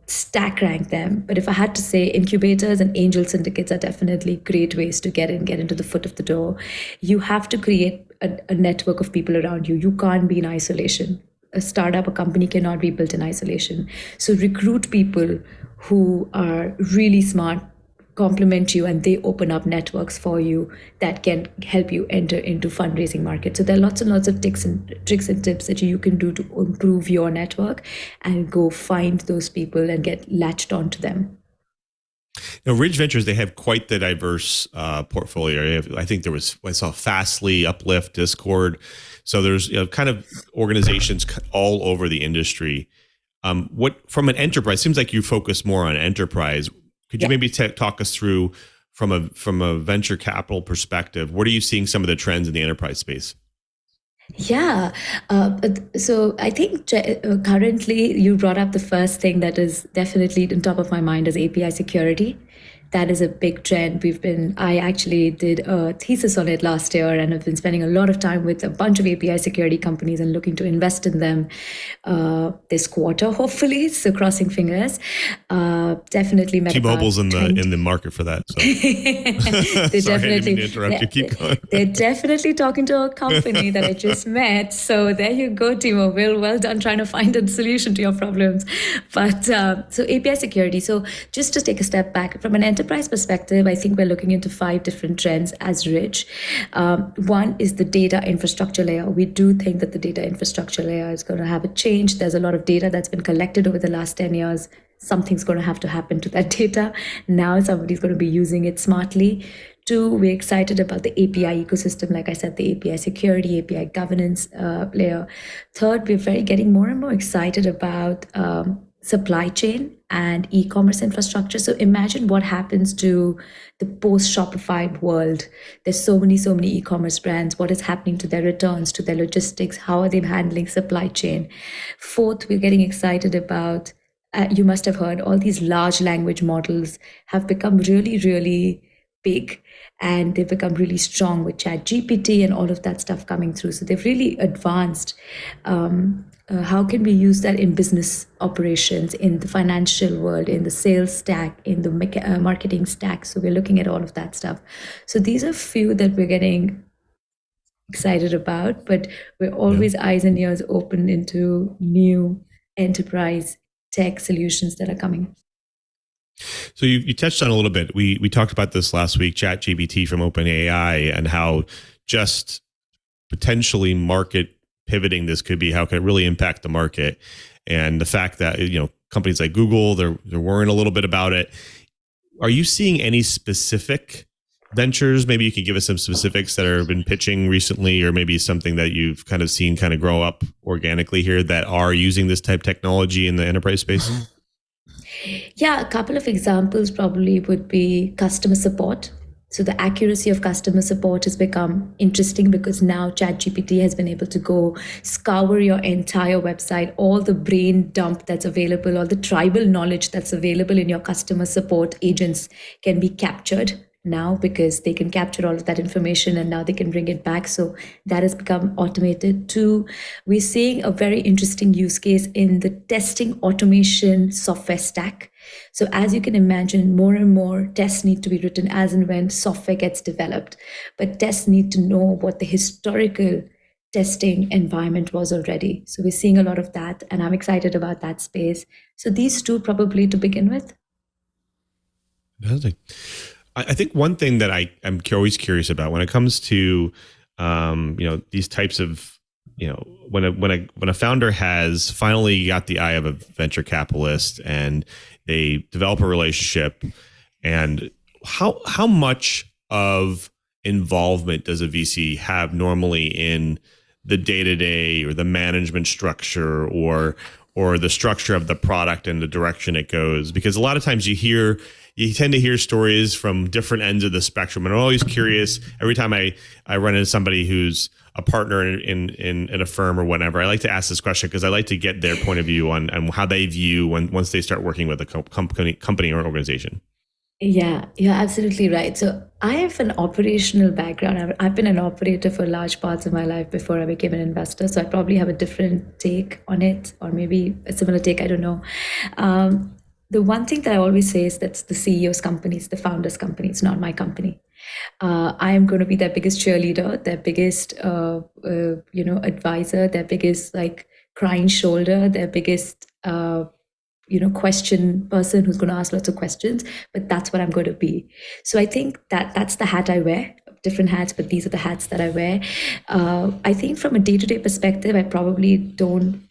S6: stack rank them, but if I had to say, incubators and angel syndicates are definitely great ways to get into the foot of the door. You have to create a network of people around you. You can't be in isolation. A startup, a company cannot be built in isolation. So recruit people who are really smart, complement you, and they open up networks for you that can help you enter into fundraising markets. So there are lots and lots of tricks and tips that you can do to improve your network and go find those people and get latched onto them.
S1: Now, Ridge Ventures, they have quite the diverse portfolio. I think I saw Fastly, Uplift, Discord. So there's kind of organizations all over the industry. From an enterprise, seems like you focus more on enterprise. Could you maybe talk us through from a venture capital perspective, what are you seeing some of the trends in the enterprise space?
S6: Yeah. So I think currently you brought up the first thing that is definitely on top of my mind is API security. That is a big trend. I actually did a thesis on it last year and have been spending a lot of time with a bunch of API security companies and looking to invest in them this quarter, hopefully. So crossing fingers. Definitely met
S1: T-Mobile's
S6: about
S1: in
S6: 20.
S1: the market for that. So
S6: They
S1: sorry, I didn't mean
S6: definitely
S1: to interrupt you. Keep going.
S6: they're definitely talking to a company that I just met. So there you go, T-Mobile. Well done trying to find a solution to your problems. But so API security. So just to take a step back from an enterprise perspective, I think we're looking into 5 different trends as rich. One is the data infrastructure layer. We do think that the data infrastructure layer is going to have a change. There's a lot of data that's been collected over the last 10 years. Something's going to have to happen to that data. Now somebody's going to be using it smartly. 2, we're excited about the API ecosystem. Like I said, the API security, API governance layer. 3rd, we're getting more and more excited about supply chain and e-commerce infrastructure. So imagine what happens to the post-Shopify world. There's so many e-commerce brands. What is happening to their returns, to their logistics? How are they handling supply chain? 4th, we're getting excited about you must have heard all these large language models have become really big, and they've become really strong with ChatGPT and all of that stuff coming through. So they've really advanced. How can we use that in business operations, in the financial world, in the sales stack, in the marketing stack? So we're looking at all of that stuff. So these are few that we're getting excited about, but we're always eyes and ears open into new enterprise tech solutions that are coming.
S1: So you touched on a little bit. We talked about this last week, ChatGPT from OpenAI, and how just potentially market pivoting this could be, how can it really impact the market, and the fact that companies like Google, they're worrying a little bit about it. Are you seeing any specific ventures? Maybe you could give us some specifics that have been pitching recently, or maybe something that you've kind of seen kind of grow up organically here that are using this type of technology in the enterprise space?
S6: Yeah, a couple of examples probably would be customer support. So the accuracy of customer support has become interesting because now ChatGPT has been able to go scour your entire website, all the brain dump that's available, all the tribal knowledge that's available in your customer support agents can be captured now, because they can capture all of that information and now they can bring it back. So that has become automated. 2, we're seeing a very interesting use case in the testing automation software stack. So as you can imagine, more and more tests need to be written as and when software gets developed, but tests need to know what the historical testing environment was already. So we're seeing a lot of that, and I'm excited about that space. So these 2 probably to begin with.
S1: I think one thing that I'm always curious about when it comes to these types of when a founder has finally got the eye of a venture capitalist and they develop a relationship, and how much of involvement does a VC have normally in the day-to-day or the management structure or the structure of the product and the direction it goes? Because a lot of times you tend to hear stories from different ends of the spectrum. And I'm always curious every time I run into somebody who's a partner in a firm or whatever. I like to ask this question because I like to get their point of view on how they view once they start working with a company or organization.
S6: Yeah, you're absolutely right. So I have an operational background. I've been an operator for large parts of my life before I became an investor. So I probably have a different take on it, or maybe a similar take. I don't know. The one thing that I always say is that's the CEO's company, it's the founder's company. It's not my company. I am going to be their biggest cheerleader, their biggest, advisor, their biggest crying shoulder, their biggest, question person who's going to ask lots of questions. But that's what I'm going to be. So I think that's the hat I wear. Different hats, but these are the hats that I wear. I think from a day-to-day perspective, I probably don't.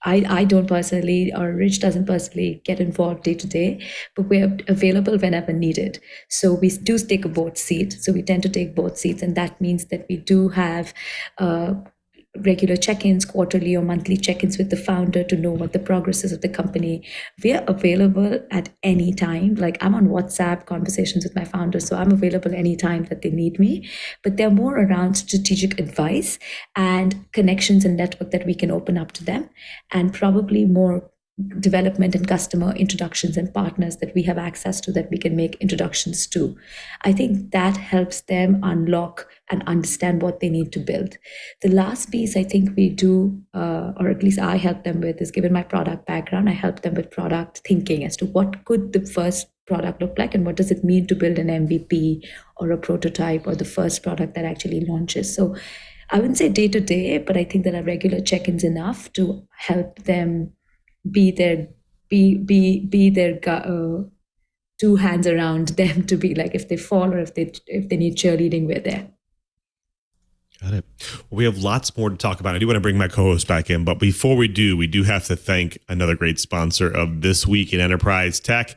S6: I don't personally, or Rich doesn't personally get involved day to day, but we're available whenever needed. So we do take both seats. So we tend to take both seats, and that means that we do have regular check-ins, quarterly or monthly check-ins with the founder to know what the progress is of the company. We are available at any time. Like I'm on WhatsApp conversations with my founders, so I'm available anytime that they need me. But they're more around strategic advice and connections and network that we can open up to them, and probably more development and customer introductions and partners that we have access to that we can make introductions to. I think that helps them unlock and understand what they need to build. The last piece I think we do, or at least I help them with, is given my product background, I help them with product thinking as to what could the first product look like and what does it mean to build an MVP or a prototype or the first product that actually launches. So I wouldn't say day to day, but I think that our regular check-ins enough to help them be their two hands around them to be like, if they fall or if they need cheerleading, we're there.
S1: Got it. Well, we have lots more to talk about. I do want to bring my co-host back in, but before we do have to thank another great sponsor of This Week in Enterprise Tech,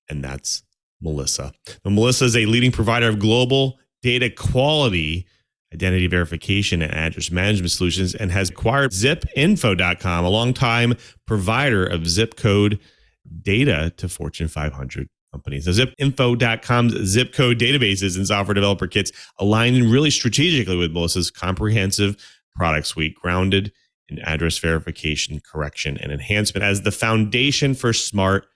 S1: and that's Melissa. Now, Melissa is a leading provider of global data quality, identity verification, and address management solutions, and has acquired zipinfo.com, a longtime provider of zip code data to Fortune 500 companies. Now, zipinfo.com's zip code databases and software developer kits align really strategically with Melissa's comprehensive product suite, grounded in address verification, correction, and enhancement as the foundation for smart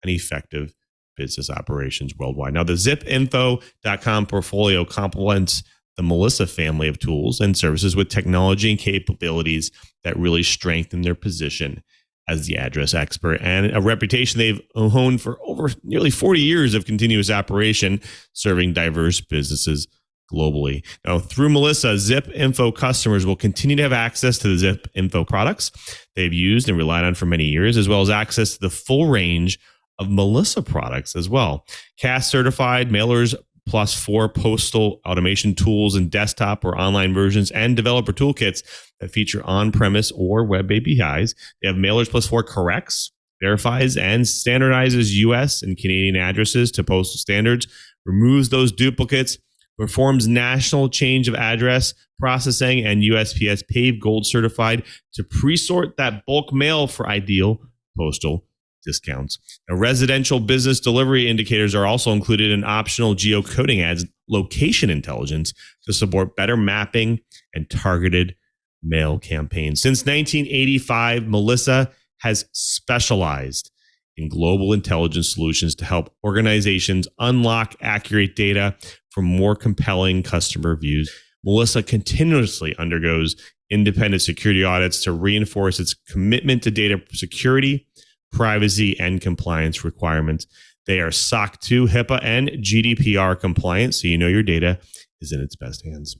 S1: and effective business operations worldwide. Now, the zipinfo.com portfolio complements the Melissa family of tools and services with technology and capabilities that really strengthen their position as the address expert and a reputation they've honed for over nearly 40 years of continuous operation, serving diverse businesses globally. Now, through Melissa, ZipInfo customers will continue to have access to the ZipInfo products they've used and relied on for many years, as well as access to the full range of Melissa products as well. CAS certified mailers +4 postal automation tools and desktop or online versions and developer toolkits that feature on-premise or web APIs. They have mailers +4 corrects, verifies, and standardizes U.S. and Canadian addresses to postal standards, removes those duplicates, performs national change of address processing, and USPS Pave Gold certified to pre-sort that bulk mail for ideal postal discounts. Now, residential business delivery indicators are also included in optional geocoding adds location intelligence to support better mapping and targeted mail campaigns. Since 1985, Melissa has specialized in global intelligence solutions to help organizations unlock accurate data for more compelling customer views. Melissa continuously undergoes independent security audits to reinforce its commitment to data security, privacy, and compliance requirements. They are SOC 2, HIPAA, and GDPR compliant, so you know your data is in its best hands.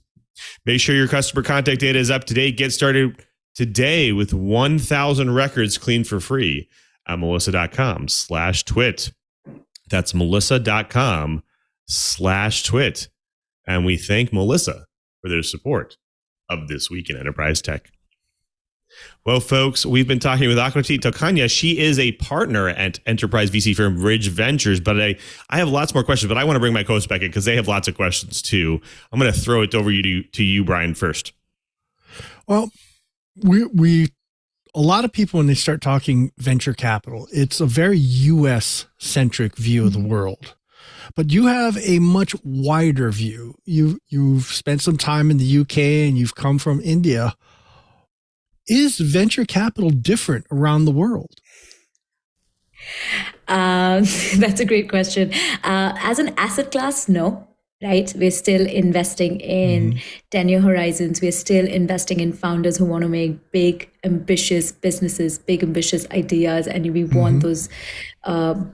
S1: Make sure your customer contact data is up to date. Get started today with 1,000 records cleaned for free at melissa.com/twit. That's melissa.com/twit. And we thank Melissa for their support of This Week in Enterprise Tech. Well, folks, we've been talking with Akriti Dokania. She is a partner at enterprise VC firm Bridge Ventures, but I have lots more questions, but I want to bring my co-host back in because they have lots of questions too. I'm going to throw it over to you, Brian, first.
S5: Well, we a lot of people, when they start talking venture capital, it's a very U.S. centric view of the world. But you have a much wider view. You've spent some time in the UK and you've come from India. Is venture capital different around the world?
S6: That's a great question. As an asset class, no, right? We're still investing in 10-year horizons. We're still investing in founders who want to make big, ambitious businesses, big, ambitious ideas, and we want those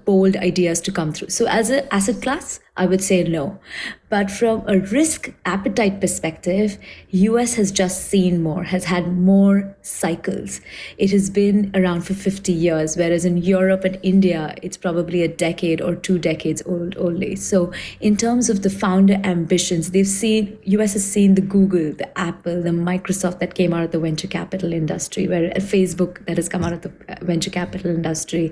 S6: bold ideas to come through. So as an asset class, I would say no. But from a risk appetite perspective, US has just seen more, has had more cycles. It has been around for 50 years, whereas in Europe and India, it's probably a decade or 2 decades old only. So in terms of the founder ambitions, US has seen the Google, the Apple, the Microsoft that came out of the venture capital industry, where Facebook that has come out of the venture capital industry,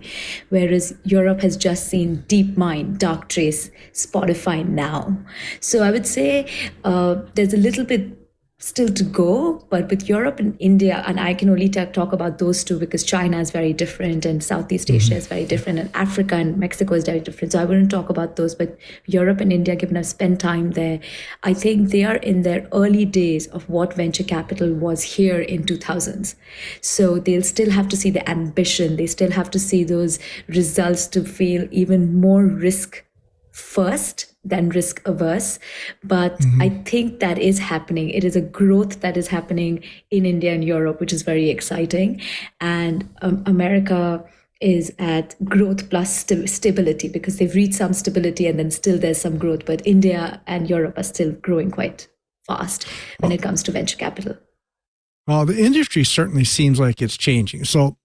S6: whereas Europe has just seen DeepMind, Darktrace, Spotify now. So I would say there's a little bit still to go, but with Europe and India, and I can only talk about those two because China is very different and Southeast Asia is very different and Africa and Mexico is very different. So I wouldn't talk about those, but Europe and India, given I've spent time there, I think they are in their early days of what venture capital was here in 2000s. So they'll still have to see the ambition. They still have to see those results to feel even more risk first than risk averse. But I think that is happening. It is a growth that is happening in India and Europe, which is very exciting. And America is at growth plus stability because they've reached some stability and then still there's some growth. But India and Europe are still growing quite fast when it comes to venture capital.
S5: Well, the industry certainly seems like it's changing. So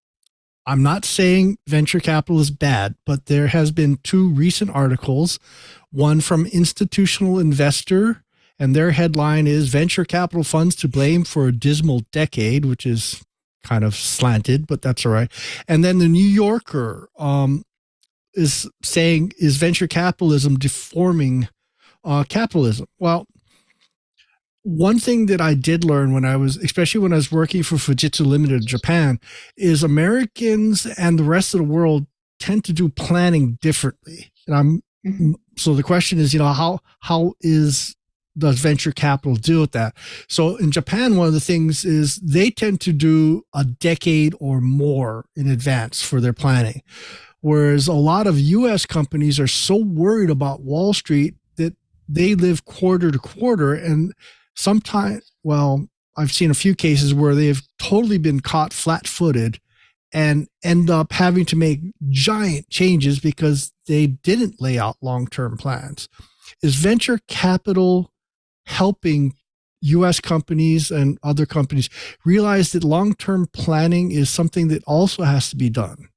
S5: I'm not saying venture capital is bad, but there has been two recent articles, one from Institutional Investor, and their headline is Venture Capital Funds to Blame for a Dismal Decade, which is kind of slanted, but that's all right. And then the New Yorker is saying, is venture capitalism deforming capitalism? Well, one thing that I did learn especially when I was working for Fujitsu Limited in Japan, is Americans and the rest of the world tend to do planning differently. And so the question is, how does venture capital deal with that? So in Japan, one of the things is they tend to do a decade or more in advance for their planning. Whereas a lot of US companies are so worried about Wall Street that they live quarter to quarter. And sometimes, I've seen a few cases where they've totally been caught flat-footed and end up having to make giant changes because they didn't lay out long-term plans. Is venture capital helping U.S. companies and other companies realize that long-term planning is something that also has to be done?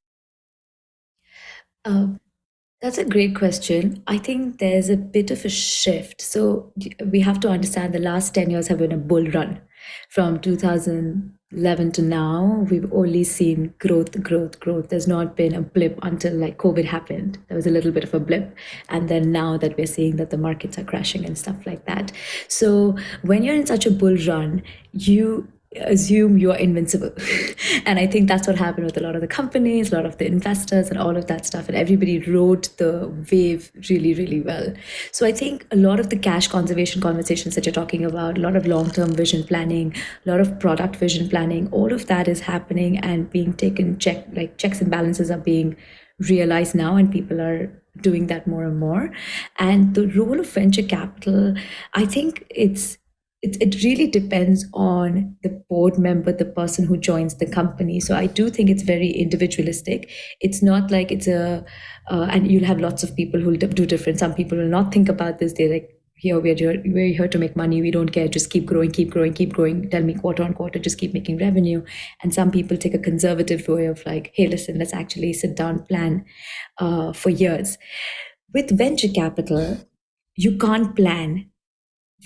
S6: That's a great question. I think there's a bit of a shift. So we have to understand the last 10 years have been a bull run. From 2011 to now, we've only seen growth. There's not been a blip until like COVID happened. There was a little bit of a blip. And then now that we're seeing that the markets are crashing and stuff like that. So when you're in such a bull run, you assume you're invincible. And I think that's what happened with a lot of the companies, a lot of the investors and all of that stuff. And everybody rode the wave really, really well. So I think a lot of the cash conservation conversations that you're talking about, a lot of long-term vision planning, a lot of product vision planning, all of that is happening and being taken checks and balances are being realized now, and people are doing that more and more. And the role of venture capital, I think it really depends on the board member, the person who joins the company. So I do think it's very individualistic. It's not like it's and you'll have lots of people who do different. Some people will not think about this. They're like, we're here to make money. We don't care. Just keep growing. Tell me quarter on quarter, just keep making revenue. And some people take a conservative way of like, hey, listen, let's actually sit down, plan for years. With venture capital, you can't plan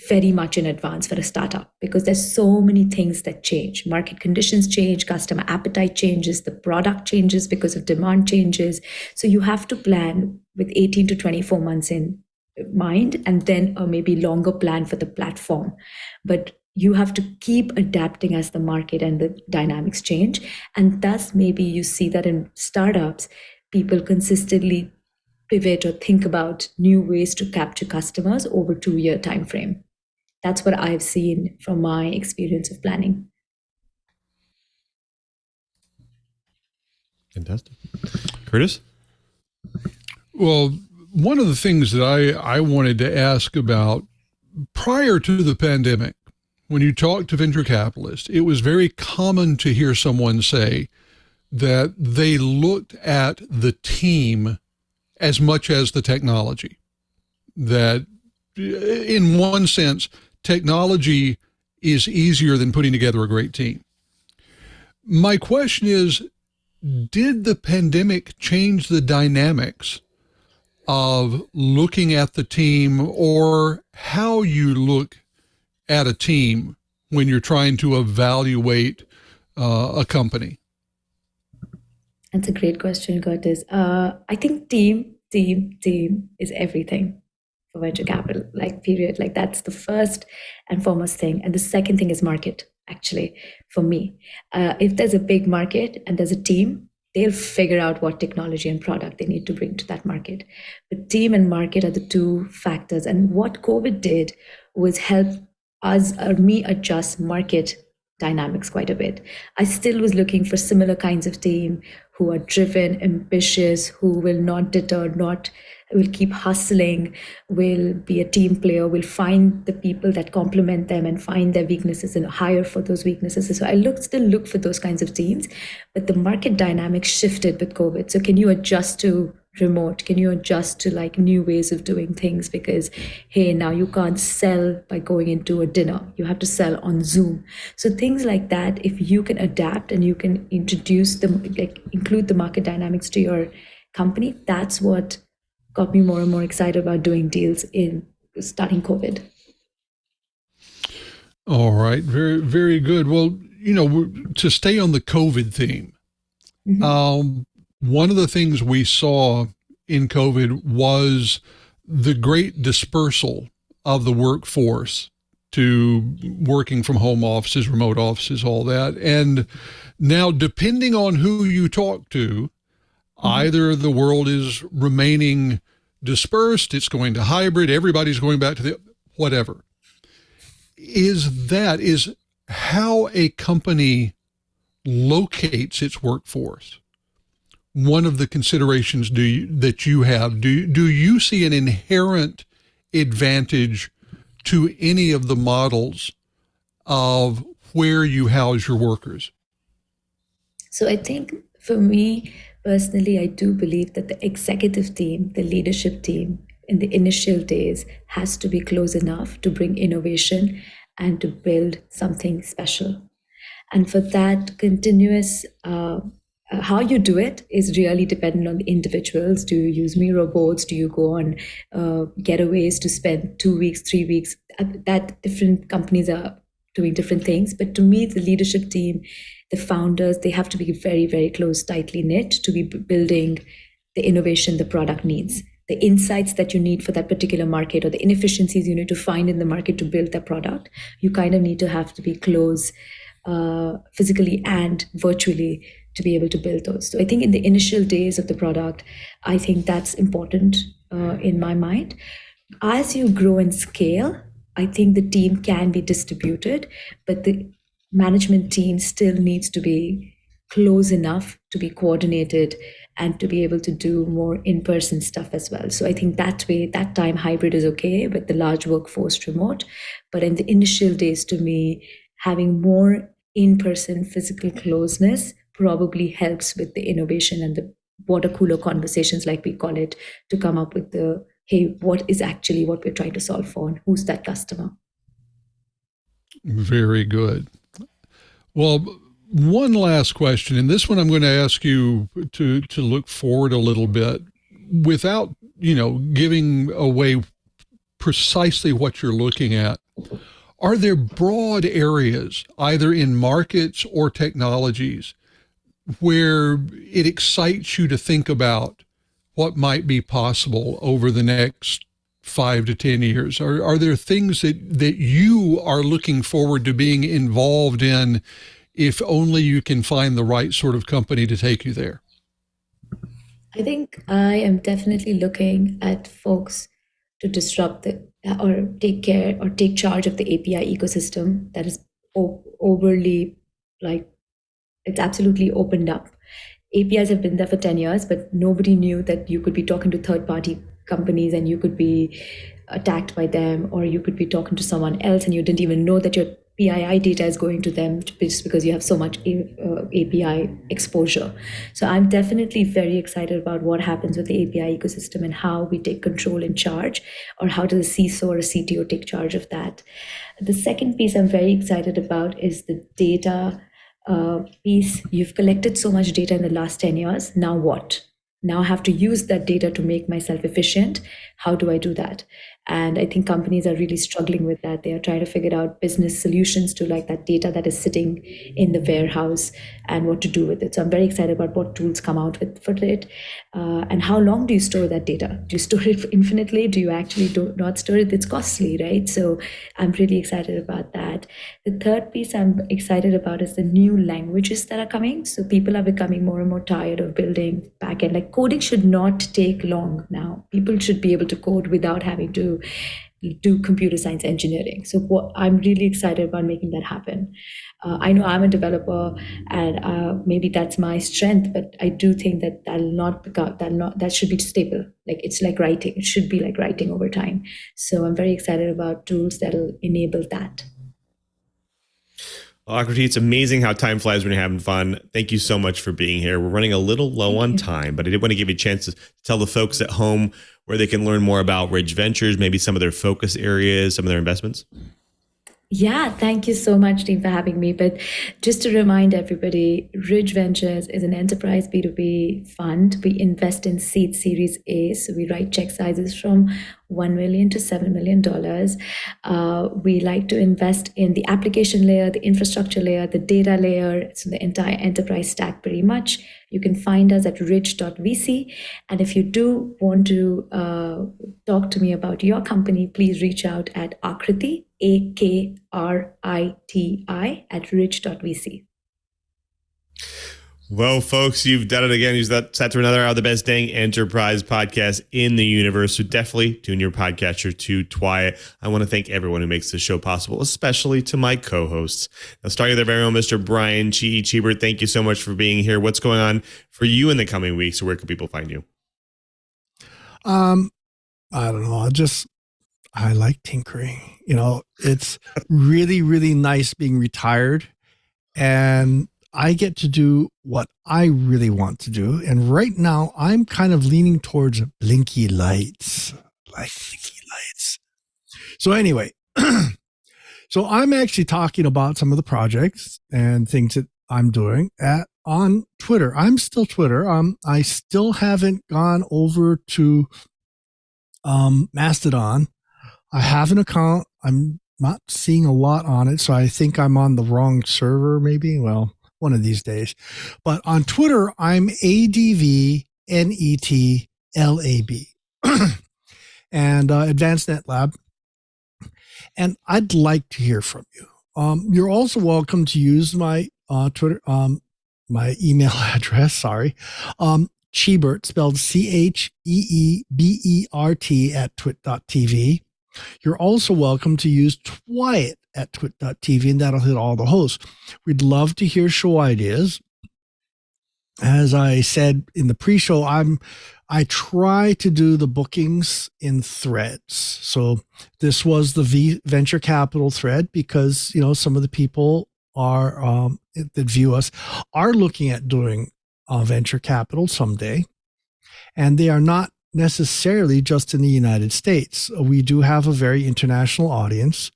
S6: very much in advance for a startup because there's so many things that change. Market conditions change, customer appetite changes, the product changes because of demand changes. So you have to plan with 18 to 24 months in mind, and then a maybe longer plan for the platform. But you have to keep adapting as the market and the dynamics change. And thus maybe you see that in startups, people consistently pivot or think about new ways to capture customers over 2-year time frame. That's what I've seen from my experience of planning.
S1: Fantastic. Curtis?
S4: Well, one of the things that I wanted to ask about prior to the pandemic, when you talk to venture capitalists, it was very common to hear someone say that they looked at the team as much as the technology. That in one sense, technology is easier than putting together a great team. My question is, did the pandemic change the dynamics of looking at the team or how you look at a team when you're trying to evaluate a company?
S6: That's a great question, Curtis. I think team is everything for venture capital, like period. Like that's the first and foremost thing. And the second thing is market, actually, for me. If there's a big market and there's a team, they'll figure out what technology and product they need to bring to that market. But team and market are the two factors. And what COVID did was help us or me adjust market dynamics quite a bit. I still was looking for similar kinds of team who are driven, ambitious, who will not deter, not will keep hustling, will be a team player, will find the people that complement them and find their weaknesses and hire for those weaknesses. So I still look for those kinds of teams, but the market dynamics shifted with COVID. So can you adjust to remote? Can you adjust to like new ways of doing things? Because hey, now you can't sell by going into a dinner. You have to sell on Zoom. So things like that, if you can adapt and you can introduce them, like include the market dynamics to your company, that's what got me more and more excited about doing deals in starting COVID.
S4: All right. Very, very good. Well, to stay on the COVID theme, one of the things we saw in COVID was the great dispersal of the workforce to working from home offices, remote offices, all that. And now, depending on who you talk to, either the world is remaining dispersed, it's going to hybrid, everybody's going back to the whatever. Is how a company locates its workforce one of the considerations that you have? Do you see an inherent advantage to any of the models of where you house your workers?
S6: So I think for me personally, I do believe that the executive team, the leadership team in the initial days has to be close enough to bring innovation and to build something special. And for that, continuous how you do it is really dependent on the individuals. Do you use Miro boards? Do you go on getaways to spend 2 weeks, 3 weeks? That different companies are doing different things. But to me, the leadership team, the founders, they have to be very, very close, tightly knit to be building the innovation the product needs. The insights that you need for that particular market or the inefficiencies you need to find in the market to build that product, you kind of need to have to be close physically and virtually to be able to build those. So I think in the initial days of the product, I think that's important in my mind. As you grow and scale, I think the team can be distributed, but the management team still needs to be close enough to be coordinated and to be able to do more in-person stuff as well. So I think that way, that time hybrid is okay with the large workforce remote. But in the initial days, to me, having more in-person physical closeness probably helps with the innovation and the water cooler conversations, like we call it, to come up with the, hey, what is actually what we're trying to solve for and who's that customer?
S4: Very good. Well, one last question, and this one I'm going to ask you to look forward a little bit without, giving away precisely what you're looking at. Are there broad areas, either in markets or technologies, where it excites you to think about what might be possible over the next 5 to 10 years? Are there things that you are looking forward to being involved in, if only you can find the right sort of company to take you there?
S6: I think I am definitely looking at folks to disrupt or take charge of the API ecosystem that is overly, like, it's absolutely opened up. APIs have been there for 10 years, but nobody knew that you could be talking to third-party companies and you could be attacked by them, or you could be talking to someone else and you didn't even know that your PII data is going to them just because you have so much API exposure. So I'm definitely very excited about what happens with the API ecosystem and how we take control and charge, or how does a CISO or a CTO take charge of that. The second piece I'm very excited about is the data piece. You've collected so much data in the last 10 years. Now what? Now I have to use that data to make myself efficient. How do I do that? And I think companies are really struggling with that. They are trying to figure out business solutions to like that data that is sitting in the warehouse and what to do with it. So I'm very excited about what tools come out with for it. And how long do you store that data? Do you store it infinitely? Do you actually not store it? It's costly, right? So I'm really excited about that. The third piece I'm excited about is the new languages that are coming. So people are becoming more and more tired of building backend. Like coding should not take long now. People should be able to code without having to do computer science engineering. So I'm really excited about making that happen. I know I'm a developer, and maybe that's my strength, but I do think that that should be stable. Like it's like writing; it should be like writing over time. So I'm very excited about tools that'll enable that.
S1: Well, Akriti, it's amazing how time flies when you're having fun. Thank you so much for being here. We're running a little low on time, but I did want to give you a chance to tell the folks at home where they can learn more about Ridge Ventures, maybe some of their focus areas, some of their investments.
S6: Yeah, thank you so much, team, for having me. But just to remind everybody, Ridge Ventures is an enterprise B2B fund. We invest in seed Series A, so we write check sizes from $1 million to $7 million. We like to invest in the application layer, the infrastructure layer, the data layer, so the entire enterprise stack pretty much. You can find us at ridge.vc. And if you do want to talk to me about your company, please reach out at Akriti, Akriti, at ridge.vc.
S1: Well, folks, you've done it again. You've sat through another of the best dang enterprise podcast in the universe. So definitely tune your podcatcher to Twiet. I want to thank everyone who makes this show possible, especially to my co-hosts. Now, starting with our very own Mr. Brian Chee. Cheebert, thank you so much for being here. What's going on for you in the coming weeks? Where can people find you?
S5: I don't know. I like tinkering. It's really, really nice being retired, and I get to do what I really want to do. And right now I'm kind of leaning towards blinky lights, like blinky lights. So anyway, so I'm actually talking about some of the projects and things that I'm doing on Twitter. I'm still Twitter. I still haven't gone over to Mastodon. I have an account. I'm not seeing a lot on it, so I think I'm on the wrong server maybe. Well, one of these days. But on Twitter, I'm ADVNETLAB. And Advanced Net Lab. And I'd like to hear from you. You're also welcome to use my Twitter, my email address, Cheebert, spelled CheeEbert at twit.tv. You're also welcome to use Twiet at twit.tv, and that'll hit all the hosts. We'd love to hear show ideas. As I said in the pre-show, I try to do the bookings in threads. So this was the venture capital thread because, some of the people are that view us are looking at doing venture capital someday, and they are not necessarily just in the United States. We do have a very international audience.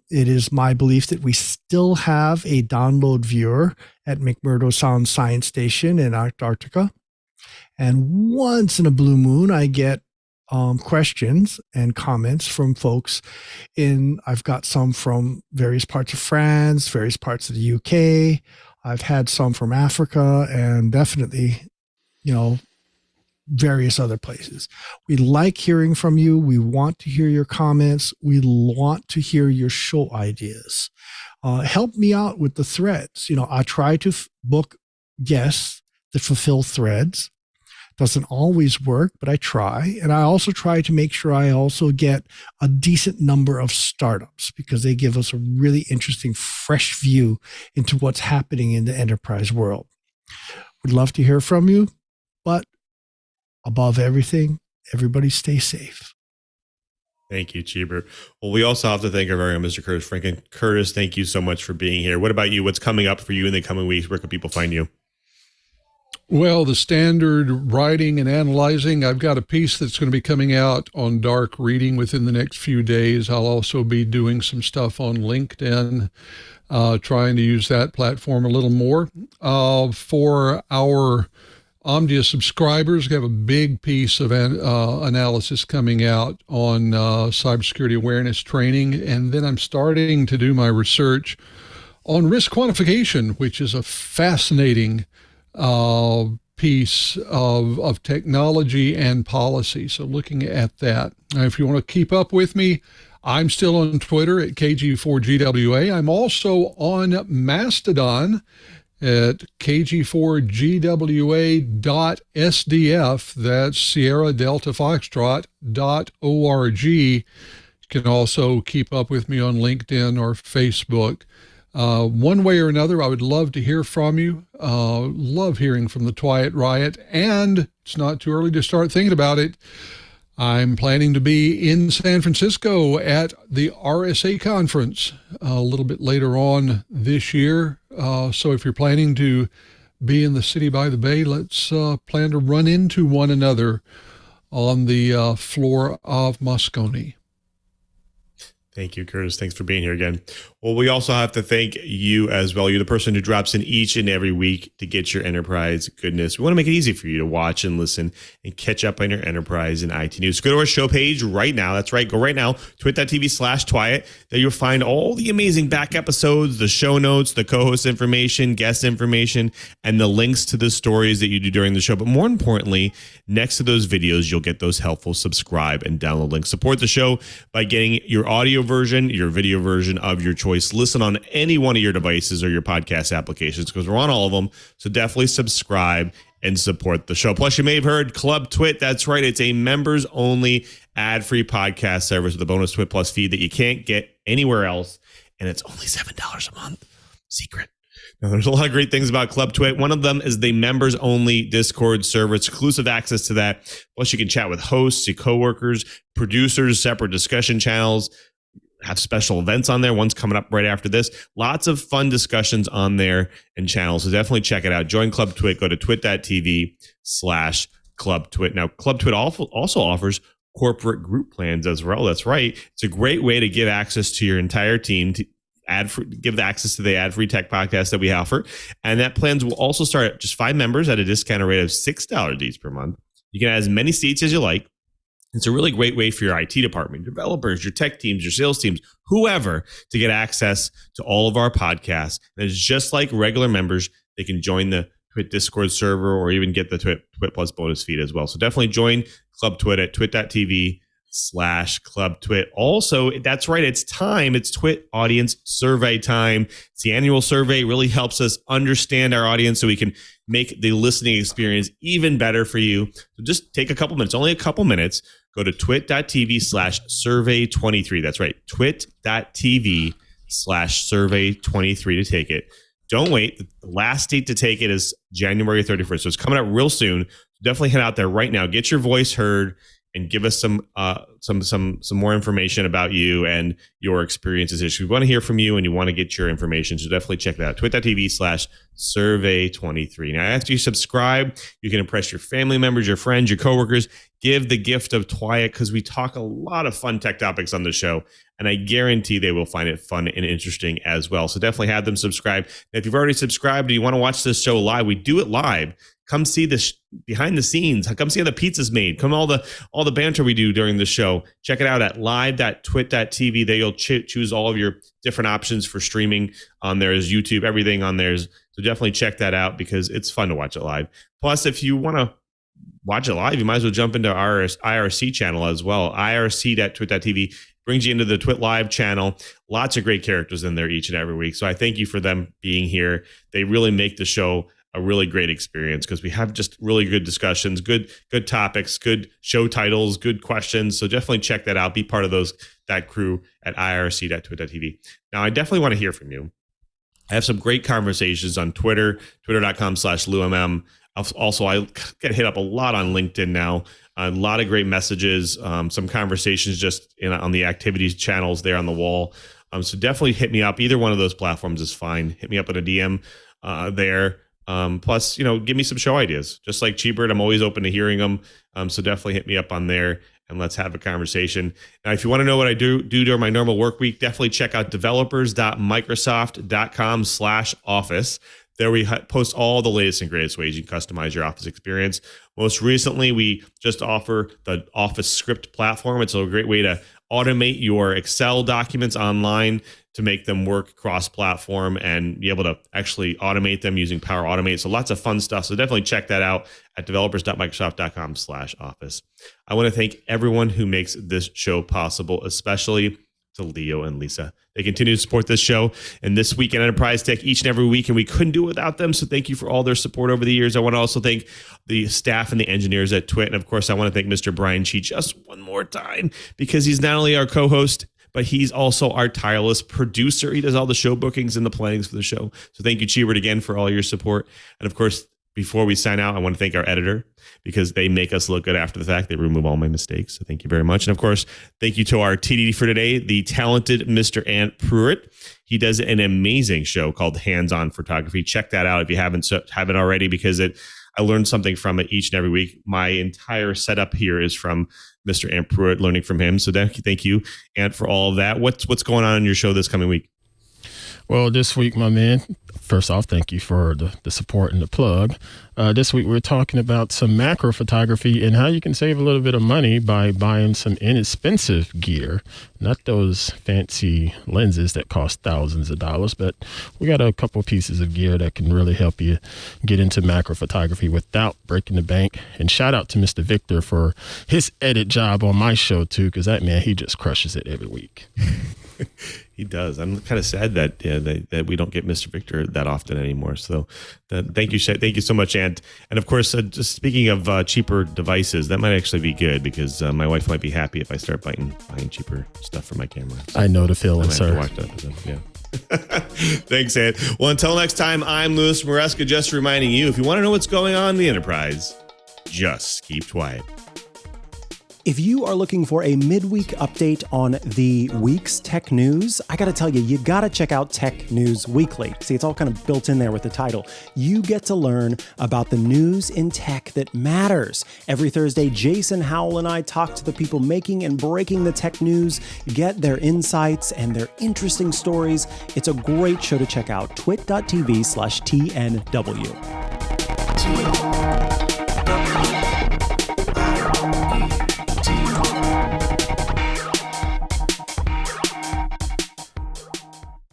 S5: It is my belief that we still have a download viewer at McMurdo Sound Science Station in Antarctica. And once in a blue moon, I get questions and comments from folks I've got some from various parts of France, various parts of the UK. I've had some from Africa and definitely, various other places. We like hearing from you. We want to hear your comments. We want to hear your show ideas. Help me out with the threads. I try to book guests that fulfill threads. Doesn't always work, but I try. And I also try to make sure I also get a decent number of startups because they give us a really interesting, fresh view into what's happening in the enterprise world. We'd love to hear from you, but above everything, everybody stay safe.
S1: Thank you, Cheebert. Well, we also have to thank our very own Mr. Curtis Franken. Curtis, thank you so much for being here. What about you? What's coming up for you in the coming weeks? Where can people find you?
S4: Well, the standard writing and analyzing. I've got a piece that's going to be coming out on dark reading within the next few days. I'll also be doing some stuff on LinkedIn, trying to use that platform a little more. For our Omdia subscribers have a big piece of analysis coming out on cybersecurity awareness training. And then I'm starting to do my research on risk quantification, which is a fascinating piece of technology and policy. So looking at that. Now, if you want to keep up with me, I'm still on Twitter at KG4GWA. I'm also on Mastodon at kg4gwa.sdf. That's Sierra Delta Foxtrot.org. You can also keep up with me on LinkedIn or Facebook. One way or another, I would love to hear from you. Love hearing from the Twiat Riot, and it's not too early to start thinking about it. I'm planning to be in San Francisco at the RSA conference a little bit later on this year. So if you're planning to be in the city by the bay, let's plan to run into one another on the floor of Moscone.
S1: Thank you, Curtis. Thanks for being here again. Well, we also have to thank you as well. You're the person who drops in each and every week to get your enterprise goodness. We want to make it easy for you to watch and listen and catch up on your enterprise and IT news. Go to our show page right now. That's right. Go right now, twit.tv/Twiat. There you'll find all the amazing back episodes, the show notes, the co-host information, guest information, and the links to the stories that you do during the show. But more importantly, next to those videos, you'll get those helpful subscribe and download links. Support the show by getting your audio version, your video version of your choice. Listen on any one of your devices or your podcast applications, because we're on all of them. So definitely subscribe and support the show. Plus, you may have heard Club Twit. That's right. It's a members only ad-free podcast service with a bonus Twit Plus feed that you can't get anywhere else. And it's only $7 a month. Secret. Now, there's a lot of great things about Club Twit. One of them is the members only Discord server. It's exclusive access to that. Plus, you can chat with hosts, your coworkers, producers, separate discussion channels, have special events on there. One's coming up right after this. Lots of fun discussions on there and channels. So definitely check it out. Join Club Twit. Go to twit.tv/Club Twit. Now, Club Twit also offers corporate group plans as well. That's right. It's a great way to give access to your entire team, to give the access to the ad-free tech podcast that we offer. And that plans will also start at just 5 members at a discounted rate of $6 each per month. You can add as many seats as you like. It's a really great way for your IT department, developers, your tech teams, your sales teams, whoever, to get access to all of our podcasts. And it's just like regular members. They can join the Twit Discord server or even get the Twit Plus bonus feed as well. So definitely join Club Twit at twit.tv/Club Twit. Also, that's right. It's time. It's Twit audience survey time. It's the annual survey. It really helps us understand our audience so we can make the listening experience even better for you. So just take a couple minutes, only a couple minutes. Go to twit.tv/survey23. That's right. twit.tv/survey23 to take it. Don't wait. The last date to take it is January 31st. So it's coming up real soon. Definitely head out there right now. Get your voice heard and give us some more information about you and your experiences. We want to hear from you and you want to get your information. So definitely check that out. twit.tv/survey23. Now, after you subscribe, you can impress your family members, your friends, your coworkers. Give the gift of Twiat, because we talk a lot of fun tech topics on the show, and I guarantee they will find it fun and interesting as well. So definitely have them subscribe. And if you've already subscribed and you want to watch this show live, we do it live. Come see this behind the scenes. Come see how the pizza's made. Come all the banter we do during the show. Check it out at live.twit.tv. There you'll choose all of your different options for streaming on there. Is YouTube, everything on there. So definitely check that out because it's fun to watch it live. Plus, if you want to watch it live, you might as well jump into our IRC channel as well. IRC.twit.tv brings you into the Twit Live channel. Lots of great characters in there each and every week. So I thank you for them being here. They really make the show a really great experience because we have just really good discussions, good topics, good show titles, good questions. So definitely check that out. Be part of that crew at irc.twit.tv. Now, I definitely want to hear from you. I have some great conversations on Twitter, twitter.com/LouMM. Also, I get hit up a lot on LinkedIn now. A lot of great messages, some conversations just on the activities channels there on the wall. So definitely hit me up. Either one of those platforms is fine. Hit me up in a DM there. Plus, give me some show ideas. Just like Chee, I'm always open to hearing them. So definitely hit me up on there and let's have a conversation. Now, if you want to know what I do during my normal work week, definitely check out developers.microsoft.com/office. There we post all the latest and greatest ways you can customize your Office experience. Most recently, we just offer the Office Script platform. It's a great way to automate your Excel documents online to make them work cross-platform and be able to actually automate them using Power Automate. So lots of fun stuff. So definitely check that out at developers.microsoft.com/office. I want to thank everyone who makes this show possible, especially to Leo and Lisa. They continue to support this show and This Week in Enterprise Tech each and every week, and we couldn't do it without them. So thank you for all their support over the years. I want to also thank the staff and the engineers at Twit. And of course, I want to thank Mr. Brian Chee just one more time, because he's not only our co-host, but he's also our tireless producer. He does all the show bookings and the plannings for the show. So thank you, Cheebert, again for all your support. And of course, before we sign out, I want to thank our editor, because they make us look good after the fact. They remove all my mistakes. So thank you very much. And of course, thank you to our TDD for today, the talented Mr. Ant Pruitt. He does an amazing show called Hands-On Photography. Check that out if you haven't already, because I learned something from it each and every week. My entire setup here is from Mr. Ant Pruitt, learning from him. So thank you, Ant, for all of that. What's going on in your show this coming week?
S7: Well, this week, my man, first off, thank you for the support and the plug. This week, we're talking about some macro photography and how you can save a little bit of money by buying some inexpensive gear, not those fancy lenses that cost thousands of dollars, but we got a couple pieces of gear that can really help you get into macro photography without breaking the bank. And shout out to Mr. Victor for his edit job on my show, too, because that man, he just crushes it every week.
S1: He does. I'm kind of sad that we don't get Mr. Victor that often anymore. So thank you so much, Ant. And of course, just speaking of cheaper devices, that might actually be good, because my wife might be happy if I start buying cheaper stuff for my camera. So
S7: I know the feeling, sir.
S1: Yeah. Thanks, Ant. Well, until next time, I'm Louis Maresca, just reminding you, if you want to know what's going on in the enterprise, just keep quiet.
S8: If you are looking for a midweek update on the week's tech news, I gotta tell you, you gotta check out Tech News Weekly. See, it's all kind of built in there with the title. You get to learn about the news in tech that matters. Every Thursday, Jason Howell and I talk to the people making and breaking the tech news, get their insights and their interesting stories. It's a great show to check out. twit.tv/TNW.